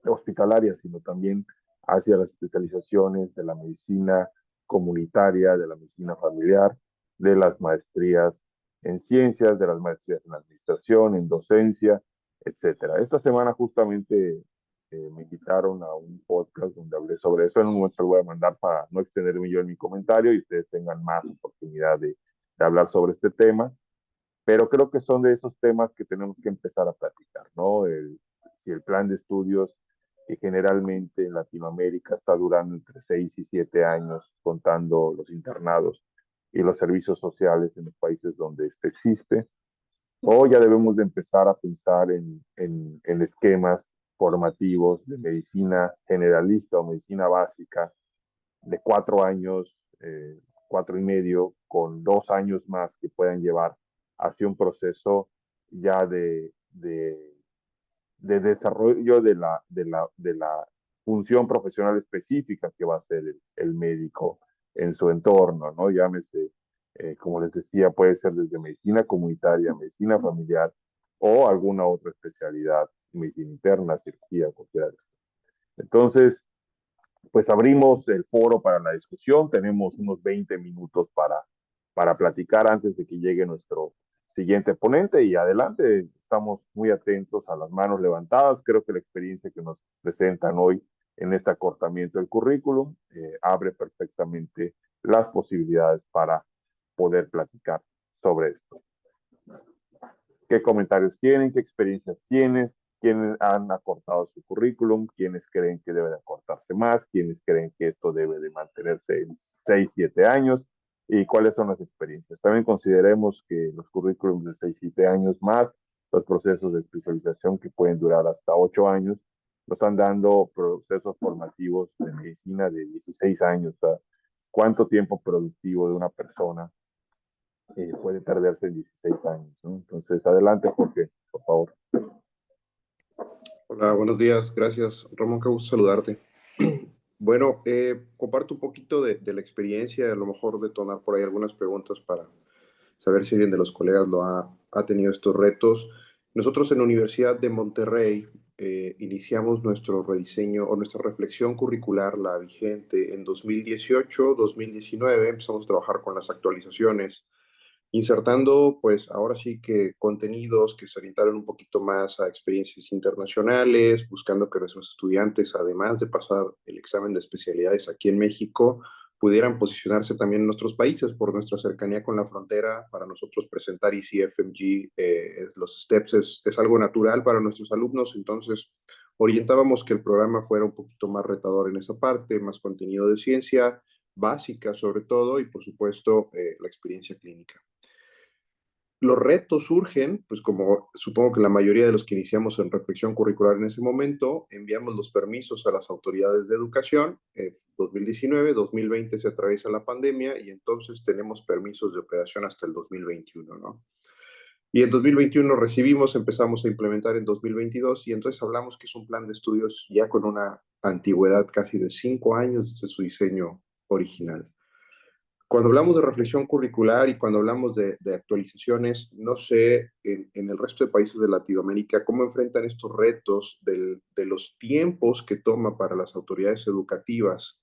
hospitalarias, sino también hacia las especializaciones de la medicina comunitaria, de la medicina familiar, de las maestrías en ciencias, de las maestrías en administración, en docencia, etcétera. Esta semana justamente me invitaron a un podcast donde hablé sobre eso. En un momento se lo voy a mandar para no extenderme yo en mi comentario y ustedes tengan más oportunidad de hablar sobre este tema. Pero creo que son de esos temas que tenemos que empezar a platicar, ¿no? Si el plan de estudios, que generalmente en Latinoamérica está durando entre 6 y 7 años, contando los internados y los servicios sociales en los países donde este existe, o ya debemos de empezar a pensar en esquemas formativos de medicina generalista o medicina básica de 4 años, 4 y medio, con 2 años más que puedan llevar hacia un proceso ya de desarrollo de la función profesional específica que va a ser el médico en su entorno, ¿no? Llámese, como les decía, puede ser desde medicina comunitaria, medicina familiar o alguna otra especialidad, medicina interna, cirugía, cualquiera de estas. Entonces, pues abrimos el foro para la discusión. Tenemos unos 20 minutos para platicar antes de que llegue nuestro siguiente ponente y adelante. Estamos muy atentos a las manos levantadas. Creo que la experiencia que nos presentan hoy en este acortamiento del currículum abre perfectamente las posibilidades para poder platicar sobre esto. ¿Qué comentarios tienen? ¿Qué experiencias tienes? ¿Quiénes han acortado su currículum? ¿Quiénes creen que debe de acortarse más? ¿Quiénes creen que esto debe de mantenerse en 6, 7 años? ¿Y cuáles son las experiencias? También consideremos que los currículums de 6, 7 años más los procesos de especialización que pueden durar hasta 8 años, nos están dando procesos formativos de medicina de 16 años. O sea, ¿cuánto tiempo productivo de una persona puede perderse en 16 años, ¿no? Entonces, adelante, Jorge, por favor. Hola, buenos días, gracias. Ramón, qué gusto saludarte. Bueno, comparto un poquito de la experiencia, a lo mejor detonar por ahí algunas preguntas para saber si alguien de los colegas ha tenido estos retos. Nosotros en la Universidad de Monterrey iniciamos nuestro rediseño o nuestra reflexión curricular, la vigente, en 2018, 2019. Empezamos a trabajar con las actualizaciones, insertando, pues ahora sí que contenidos que se orientaron un poquito más a experiencias internacionales, buscando que nuestros estudiantes, además de pasar el examen de especialidades aquí en México, pudieran posicionarse también en nuestros países por nuestra cercanía con la frontera. Para nosotros presentar ECFMG, los STEPS es algo natural para nuestros alumnos, entonces orientábamos que el programa fuera un poquito más retador en esa parte, más contenido de ciencia básica sobre todo y por supuesto la experiencia clínica. Los retos surgen, pues como supongo que la mayoría de los que iniciamos en reflexión curricular en ese momento, enviamos los permisos a las autoridades de educación. 2019, 2020 se atraviesa la pandemia y entonces tenemos permisos de operación hasta el 2021, ¿no? Y en 2021 recibimos, empezamos a implementar en 2022 y entonces hablamos que es un plan de estudios ya con una antigüedad casi de 5 años desde su diseño original. Cuando hablamos de reflexión curricular y cuando hablamos de actualizaciones, no sé en el resto de países de Latinoamérica cómo enfrentan estos retos de los tiempos que toma para las autoridades educativas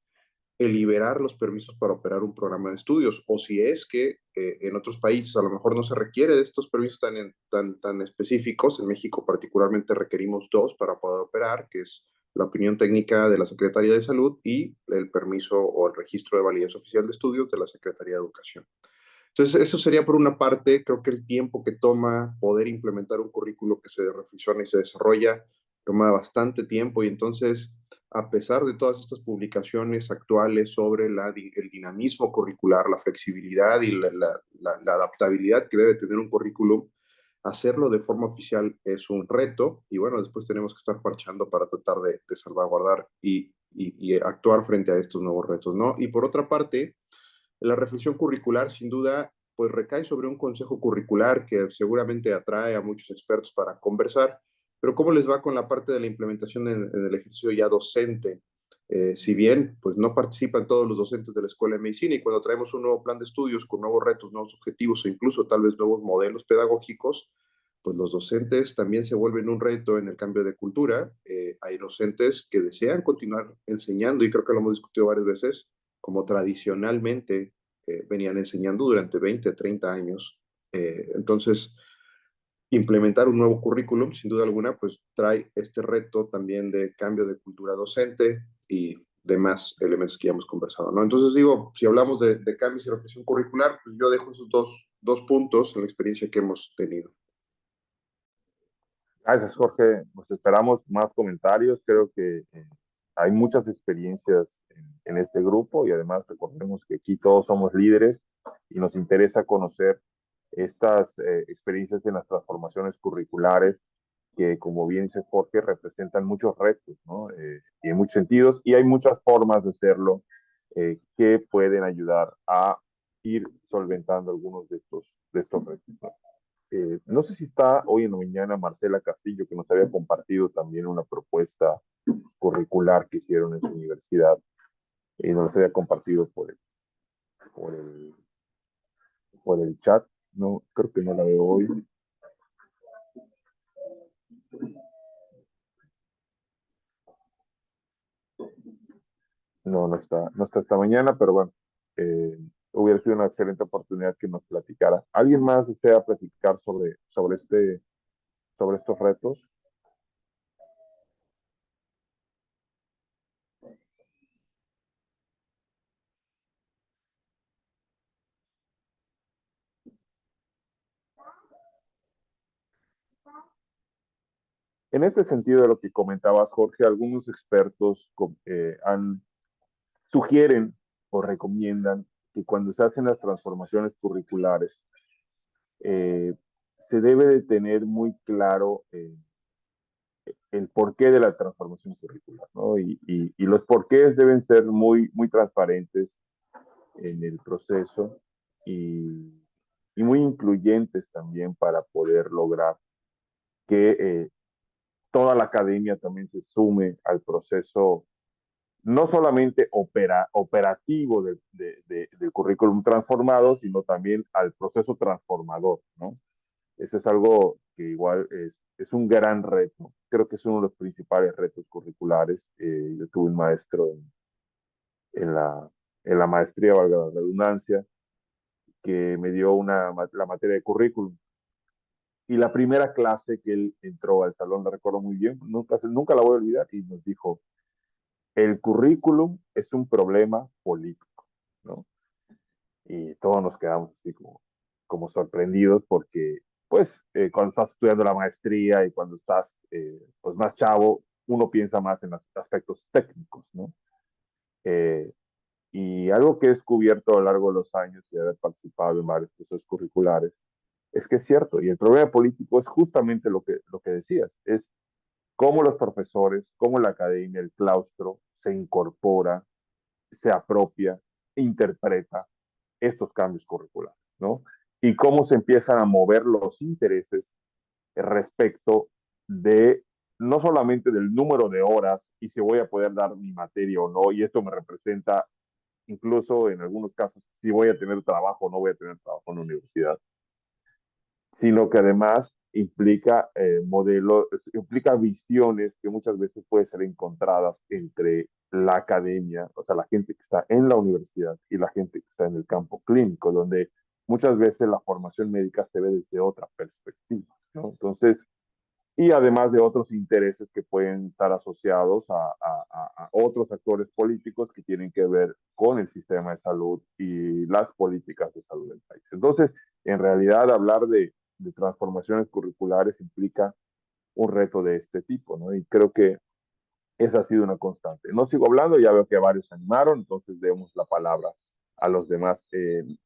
el liberar los permisos para operar un programa de estudios, o si es que en otros países a lo mejor no se requiere de estos permisos tan específicos. En México particularmente requerimos dos para poder operar, que es la opinión técnica de la Secretaría de Salud y el permiso o el registro de validez oficial de estudios de la Secretaría de Educación. Entonces, eso sería por una parte. Creo que el tiempo que toma poder implementar un currículo que se reflexiona y se desarrolla toma bastante tiempo y entonces, a pesar de todas estas publicaciones actuales sobre el dinamismo curricular, la flexibilidad y la adaptabilidad que debe tener un currículum, hacerlo de forma oficial es un reto y bueno, después tenemos que estar parchando para tratar de salvaguardar y actuar frente a estos nuevos retos, ¿no? Y por otra parte, la reflexión curricular, sin duda, pues recae sobre un consejo curricular que seguramente atrae a muchos expertos para conversar, pero ¿cómo les va con la parte de la implementación en el ejercicio ya docente? Si bien pues no participan todos los docentes de la Escuela de Medicina y cuando traemos un nuevo plan de estudios con nuevos retos, nuevos objetivos e incluso tal vez nuevos modelos pedagógicos, pues los docentes también se vuelven un reto en el cambio de cultura. Hay docentes que desean continuar enseñando y creo que lo hemos discutido varias veces, como tradicionalmente venían enseñando durante 20, 30 años. Entonces, implementar un nuevo currículum, sin duda alguna, pues trae este reto también de cambio de cultura docente y demás elementos que ya hemos conversado, ¿no? Entonces digo, si hablamos de cambios y reflexión curricular, pues yo dejo esos dos puntos en la experiencia que hemos tenido. Gracias, Jorge. Nos esperamos más comentarios. Creo que hay muchas experiencias en este grupo y además recordemos que aquí todos somos líderes y nos interesa conocer estas experiencias en las transformaciones curriculares que, como bien dice Jorge, representan muchos retos, ¿no? Y en muchos sentidos, y hay muchas formas de hacerlo que pueden ayudar a ir solventando algunos de estos retos, ¿no? No sé si está hoy en la mañana Marcela Castillo, que nos había compartido también una propuesta curricular que hicieron en su universidad y nos había compartido por el, por el chat. No, creo que no la veo hoy. No, no está esta mañana, pero bueno, hubiera sido una excelente oportunidad que nos platicara. ¿Alguien más desea platicar sobre estos retos? En este sentido de lo que comentabas, Jorge, algunos expertos sugieren o recomiendan que cuando se hacen las transformaciones curriculares, eh, se debe de tener muy claro el porqué de la transformación curricular, ¿no? Y los porqués deben ser muy transparentes en el proceso y muy incluyentes también para poder lograr que toda la academia también se sume al proceso no solamente operativo del currículum transformado, sino también al proceso transformador, ¿no? Eso es algo que igual es un gran reto. Creo que es uno de los principales retos curriculares. Yo tuve un maestro en la maestría, valga la redundancia, que me dio la materia de currículum. Y la primera clase que él entró al salón, la recuerdo muy bien, nunca la voy a olvidar, y nos dijo, el currículum es un problema político, ¿no? Y todos nos quedamos así como sorprendidos porque, pues, cuando estás estudiando la maestría y cuando estás, pues, más chavo, uno piensa más en los aspectos técnicos, ¿no? Eh, y algo que he descubierto a lo largo de los años y de haber participado en varios procesos curriculares es que es cierto, y el problema político es justamente lo que decías, es cómo los profesores, cómo la academia, el claustro, se incorpora, se apropia, interpreta estos cambios curriculares, ¿no? Y cómo se empiezan a mover los intereses respecto de no solamente del número de horas y si voy a poder dar mi materia o no, y esto me representa incluso en algunos casos si voy a tener trabajo o no voy a tener trabajo en la universidad, sino que además implica modelos, implica visiones que muchas veces pueden ser encontradas entre la academia, o sea, la gente que está en la universidad y la gente que está en el campo clínico, donde muchas veces la formación médica se ve desde otra perspectiva, ¿no? Entonces, y además de otros intereses que pueden estar asociados a otros actores políticos que tienen que ver con el sistema de salud y las políticas de salud del país. Entonces, en realidad, hablar de transformaciones curriculares implica un reto de este tipo, ¿no? Y creo que esa ha sido una constante. No sigo hablando, ya veo que varios se animaron, entonces demos la palabra a los demás.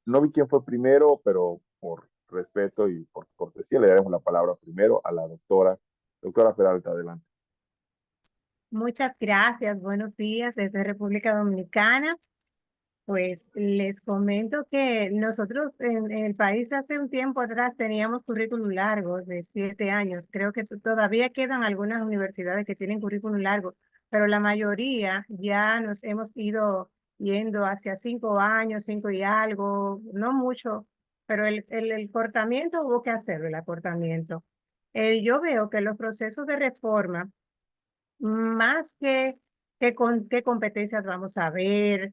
No vi quién fue primero, pero por respeto y por cortesía le daremos la palabra primero a la doctora Peralta, adelante. Muchas gracias, buenos días desde República Dominicana. Pues les comento que nosotros en el país hace un tiempo atrás teníamos currículum largos de 7 años. Creo que todavía quedan algunas universidades que tienen currículum largo, pero la mayoría ya nos hemos ido yendo hacia 5 años, 5 y algo, no mucho, pero el cortamiento hubo que hacerlo, el acortamiento. Yo veo que los procesos de reforma más qué competencias vamos a ver,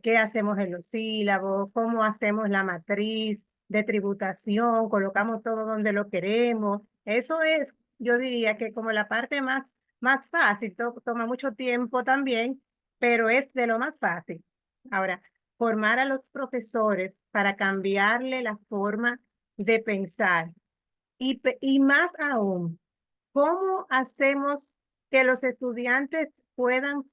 qué hacemos en los sílabos, cómo hacemos la matriz de tributación, colocamos todo donde lo queremos. Eso es, yo diría que como la parte más fácil, toma mucho tiempo también, pero es de lo más fácil. Ahora, formar a los profesores para cambiarle la forma de pensar y más aún, ¿cómo hacemos que los estudiantes puedan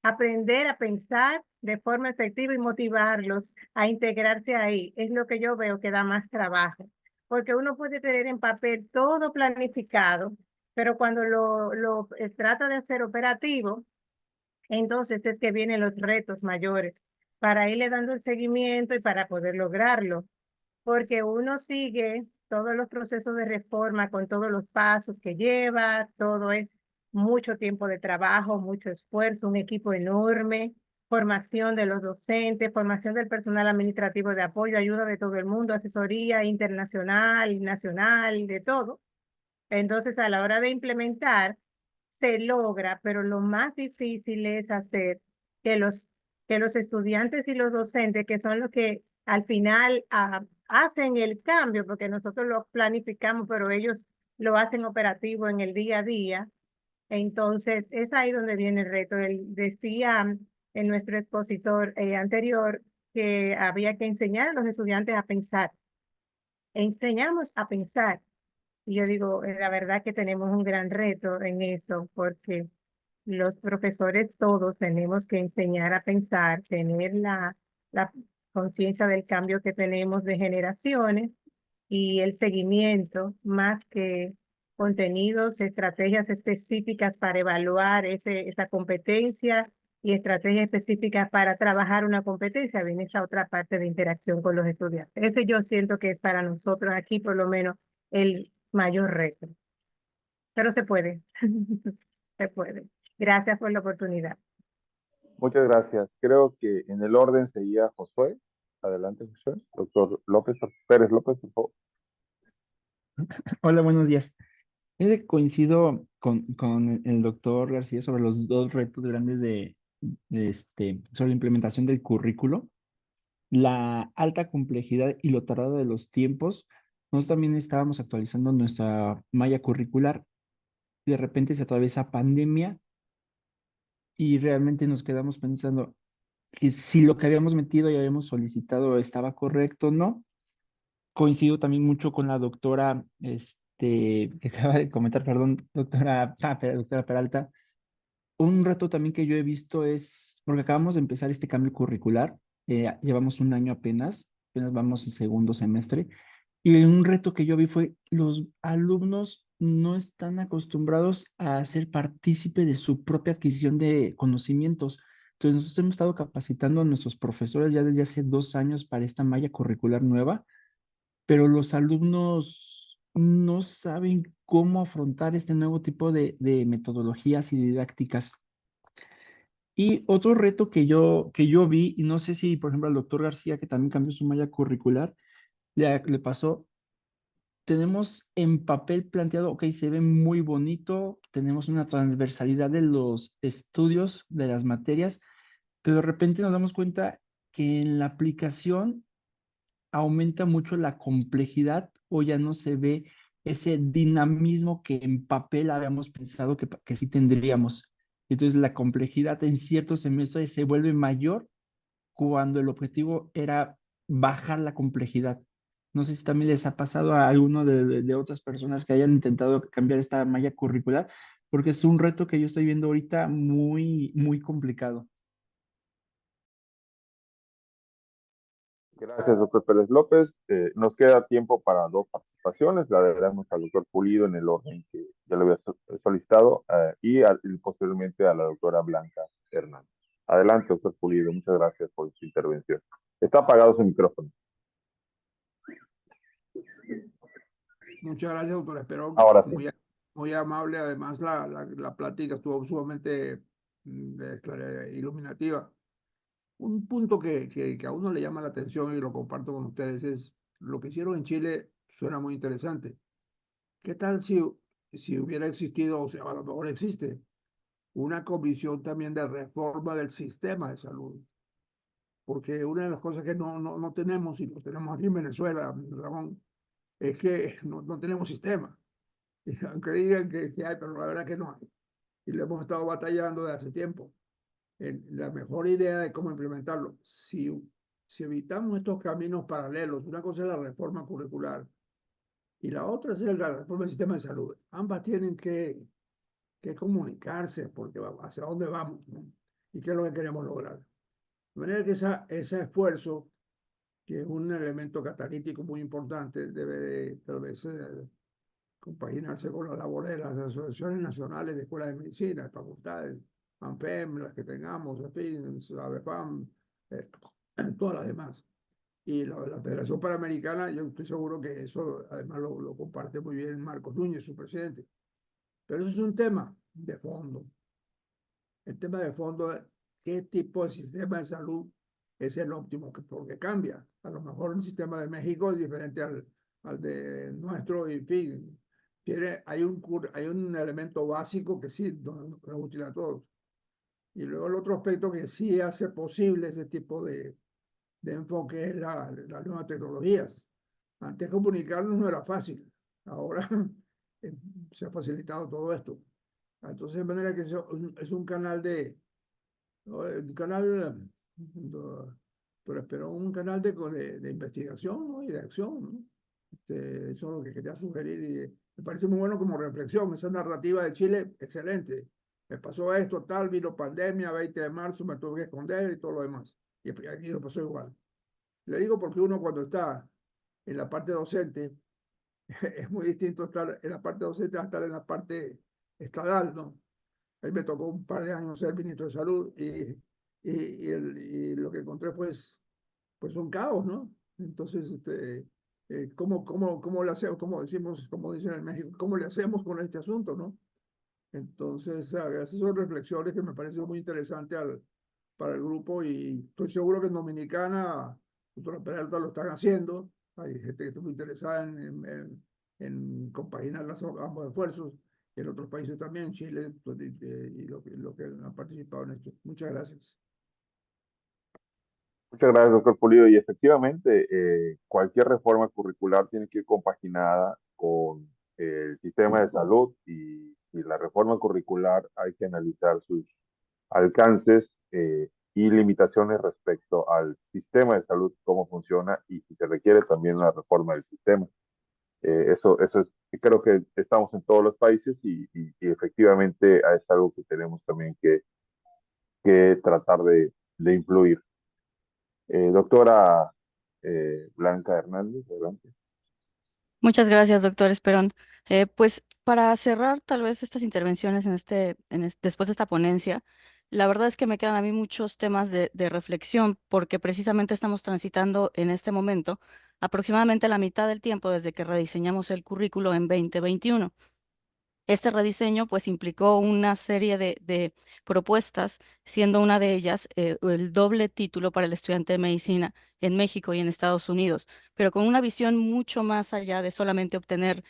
aprender a pensar de forma efectiva y motivarlos a integrarse ahí? Es lo que yo veo que da más trabajo, porque uno puede tener en papel todo planificado, pero cuando lo trata de hacer operativo, entonces es que vienen los retos mayores para irle dando el seguimiento y para poder lograrlo, porque uno sigue todos los procesos de reforma con todos los pasos que lleva, todo es mucho tiempo de trabajo, mucho esfuerzo, un equipo enorme, formación de los docentes, formación del personal administrativo de apoyo, ayuda de todo el mundo, asesoría internacional, nacional, de todo. Entonces, a la hora de implementar, se logra, pero lo más difícil es hacer que los estudiantes y los docentes, que son los que al final hacen el cambio, porque nosotros lo planificamos, pero ellos lo hacen operativo en el día a día. Entonces, es ahí donde viene el reto. Él decía en nuestro expositor anterior que había que enseñar a los estudiantes a pensar. Enseñamos a pensar. Y yo digo, la verdad que tenemos un gran reto en eso, porque los profesores todos tenemos que enseñar a pensar, tener la conciencia del cambio que tenemos de generaciones y el seguimiento, más que contenidos, estrategias específicas para evaluar esa competencia y estrategias específicas para trabajar una competencia, viene esa otra parte de interacción con los estudiantes. Ese yo siento que es para nosotros aquí por lo menos el mayor reto. Pero se puede, se puede. Gracias por la oportunidad. Muchas gracias. Creo que en el orden seguía Josué. Adelante, Josué. Doctor López, Pérez López, por favor. Hola, buenos días. Coincido con el doctor García sobre los dos retos grandes sobre la implementación del currículo, la alta complejidad y lo tardado de los tiempos. Nosotros también estábamos actualizando nuestra malla curricular. De repente se atraviesa pandemia y realmente nos quedamos pensando que si lo que habíamos metido y habíamos solicitado estaba correcto o no. Coincido también mucho con la doctora, que acaba de comentar, perdón, doctora Peralta. Un reto también que yo he visto es, porque acabamos de empezar este cambio curricular, llevamos un año apenas vamos en segundo semestre, y un reto que yo vi fue los alumnos no están acostumbrados a ser partícipe de su propia adquisición de conocimientos. Entonces, nosotros hemos estado capacitando a nuestros profesores ya desde hace 2 años para esta malla curricular nueva, pero los alumnos no saben cómo afrontar este nuevo tipo de metodologías y didácticas. Y otro reto que yo vi, y no sé si, por ejemplo, al doctor García, que también cambió su malla curricular, le pasó, tenemos en papel planteado, ok, se ve muy bonito, tenemos una transversalidad de los estudios, de las materias, pero de repente nos damos cuenta que en la aplicación aumenta mucho la complejidad o ya no se ve ese dinamismo que en papel habíamos pensado que sí tendríamos. Entonces la complejidad en ciertos semestres se vuelve mayor cuando el objetivo era bajar la complejidad. No sé si también les ha pasado a alguno de otras personas que hayan intentado cambiar esta malla curricular, porque es un reto que yo estoy viendo ahorita muy, muy complicado. Gracias, doctor Pérez López. Nos queda tiempo para dos participaciones. La daremos al doctor Pulido en el orden que ya le había solicitado y posteriormente a la doctora Blanca Hernández. Adelante, doctor Pulido. Muchas gracias por su intervención. Está apagado su micrófono. Muchas gracias, doctor. Espero Ahora sí. muy amable. Además, la plática estuvo sumamente iluminativa. Un punto que a uno le llama la atención y lo comparto con ustedes es lo que hicieron en Chile. Suena muy interesante. ¿Qué tal si hubiera existido, o sea, a lo mejor existe, una comisión también de reforma del sistema de salud? Porque una de las cosas que no tenemos, y lo tenemos aquí en Venezuela, Ramón, es que no tenemos sistema. Y aunque digan que hay, pero la verdad que no hay. Y lo hemos estado batallando desde hace tiempo. La mejor idea de cómo implementarlo, si evitamos estos caminos paralelos, una cosa es la reforma curricular y la otra es la reforma del sistema de salud. Ambas tienen que comunicarse porque hacia dónde vamos, ¿no? Y qué es lo que queremos lograr. De manera que ese esfuerzo, que es un elemento catalítico muy importante, debe de, tal vez, compaginarse con las labores de las asociaciones nacionales de escuelas de medicina, de facultades, ANPEM, las que tengamos, en fin, la ABEPAM, eh, todas las demás. Y la Federación Panamericana, yo estoy seguro que eso además lo comparte muy bien Marcos Núñez, su presidente. Pero eso es un tema de fondo. El tema de fondo es qué tipo de sistema de salud es el óptimo, porque cambia. A lo mejor el sistema de México es diferente al de nuestro, y en fin, hay un elemento básico que sí nos es útil a todos. Y luego el otro aspecto que sí hace posible ese tipo de enfoque es las nuevas tecnologías. Antes comunicarnos no era fácil, ahora se ha facilitado todo esto. Entonces, de manera que es un canal no, el canal, pero un canal de investigación, ¿no? Y de acción, ¿no? Eso es lo que quería sugerir y me parece muy bueno como reflexión. Esa narrativa de Chile, excelente. Me pasó esto, tal, vino pandemia, 20 de marzo, me tuve que esconder y todo lo demás. Y aquí lo pasó igual. Le digo porque uno cuando está en la parte docente, es muy distinto estar en la parte docente a estar en la parte estadal, ¿no? A mí me tocó un par de años ser ministro de salud y lo que encontré pues un caos, ¿no? Entonces, ¿cómo le hacemos, como decimos, como dicen en México, cómo le hacemos con este asunto, ¿no? Entonces, esas son reflexiones que me parecen muy interesantes para el grupo y estoy seguro que en Dominicana, doctora Peralta, lo están haciendo. Hay gente que está muy interesada en compaginar ambos esfuerzos, y en otros países también, Chile, pues, y lo que han participado en esto. Muchas gracias. Muchas gracias, doctor Pulido. Y efectivamente, cualquier reforma curricular tiene que ir compaginada con el sistema de salud y la reforma curricular hay que analizar sus alcances y limitaciones respecto al sistema de salud, cómo funciona y si se requiere también la reforma del sistema. Eso es, creo que estamos en todos los países y efectivamente es algo que tenemos también que tratar de influir. Doctora Blanca Hernández, adelante. Muchas gracias, doctor Esperón. Pues para cerrar tal vez estas intervenciones después de esta ponencia, la verdad es que me quedan a mí muchos temas de reflexión porque precisamente estamos transitando en este momento aproximadamente la mitad del tiempo desde que rediseñamos el currículo en 2021. Este rediseño pues implicó una serie de propuestas, siendo una de ellas el doble título para el estudiante de medicina en México y en Estados Unidos, pero con una visión mucho más allá de solamente obtener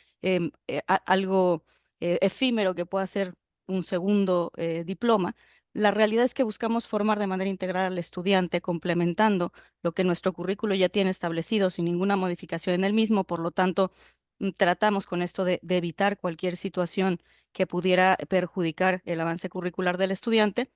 algo efímero que pueda ser un segundo diploma. La realidad es que buscamos formar de manera integral al estudiante, complementando lo que nuestro currículo ya tiene establecido sin ninguna modificación en el mismo. Por lo tanto, tratamos con esto de evitar cualquier situación que pudiera perjudicar el avance curricular del estudiante,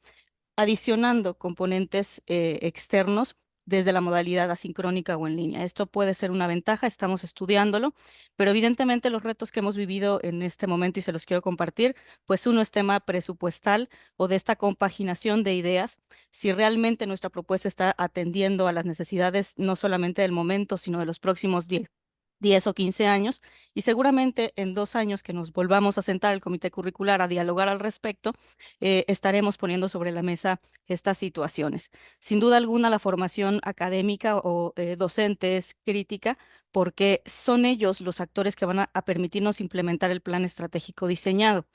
adicionando componentes externos desde la modalidad asincrónica o en línea. Esto puede ser una ventaja, estamos estudiándolo, pero evidentemente los retos que hemos vivido en este momento y se los quiero compartir, pues uno es tema presupuestal o de esta compaginación de ideas, si realmente nuestra propuesta está atendiendo a las necesidades no solamente del momento, sino de los próximos 10 o 15 años, y seguramente en 2 años que nos volvamos a sentar el comité curricular a dialogar al respecto, estaremos poniendo sobre la mesa estas situaciones. Sin duda alguna, la formación académica o docente es crítica porque son ellos los actores que van a permitirnos implementar el plan estratégico diseñado.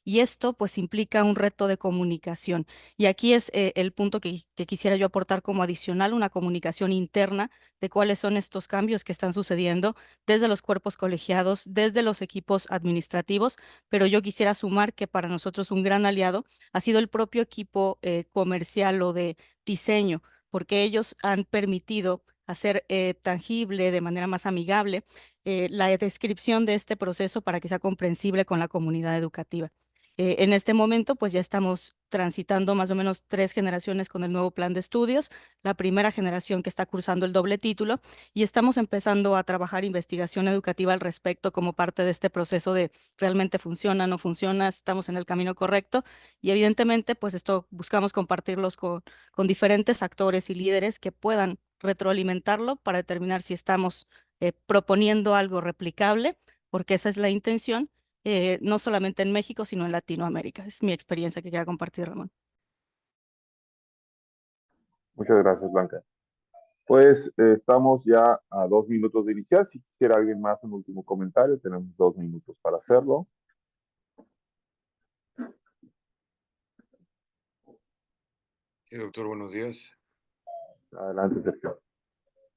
Y esto pues implica un reto de comunicación. Y aquí es el punto que quisiera yo aportar como adicional, una comunicación interna de cuáles son estos cambios que están sucediendo desde los cuerpos colegiados, desde los equipos administrativos, pero yo quisiera sumar que para nosotros un gran aliado ha sido el propio equipo comercial o de diseño, porque ellos han permitido hacer tangible de manera más amigable la descripción de este proceso para que sea comprensible con la comunidad educativa. En este momento, pues ya estamos transitando más o menos 3 generaciones con el nuevo plan de estudios, la primera generación que está cursando el doble título y estamos empezando a trabajar investigación educativa al respecto como parte de este proceso de realmente funciona, no funciona, estamos en el camino correcto y evidentemente pues esto buscamos compartirlos con diferentes actores y líderes que puedan retroalimentarlo para determinar si estamos proponiendo algo replicable, porque esa es la intención no solamente en México, sino en Latinoamérica. Es mi experiencia que quiero compartir, Ramón. Muchas gracias, Blanca. Pues estamos ya a 2 minutos de iniciar. Si quisiera alguien más un último comentario, tenemos 2 minutos para hacerlo. Sí, doctor, buenos días. Adelante, Sergio.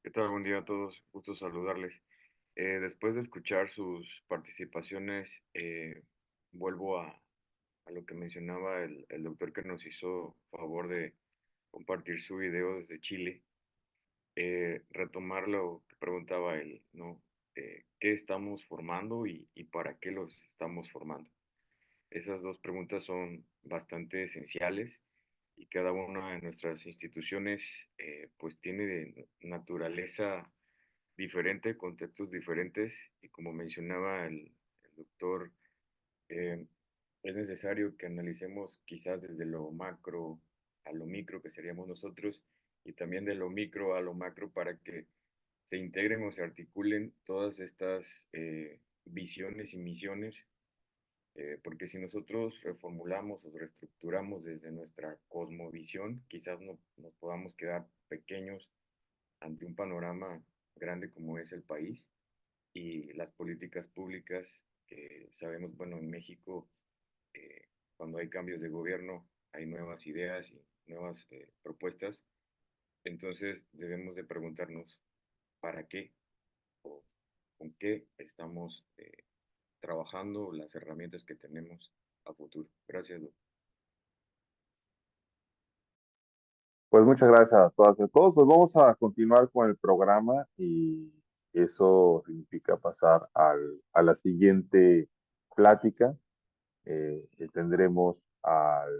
¿Qué tal? Buen día a todos. Gusto saludarles. Después de escuchar sus participaciones, vuelvo a lo que mencionaba el doctor que nos hizo favor de compartir su video desde Chile. Retomar lo que preguntaba él, ¿no? ¿Qué estamos formando y para qué los estamos formando? Esas dos preguntas son bastante esenciales y cada una de nuestras instituciones pues tiene de naturaleza diferente, contextos diferentes y como mencionaba el doctor, eh, es necesario que analicemos quizás desde lo macro a lo micro que seríamos nosotros y también de lo micro a lo macro para que se integren o se articulen todas estas visiones y misiones porque si nosotros reformulamos o reestructuramos desde nuestra cosmovisión, quizás no, nos podamos quedar pequeños ante un panorama grande como es el país y las políticas públicas que sabemos, bueno, en México, cuando hay cambios de gobierno, hay nuevas ideas y nuevas propuestas, entonces debemos de preguntarnos para qué o con qué estamos trabajando, las herramientas que tenemos a futuro. Gracias, doctor. Pues muchas gracias a todas y a todos. Pues vamos a continuar con el programa y eso significa pasar a la siguiente plática. Tendremos al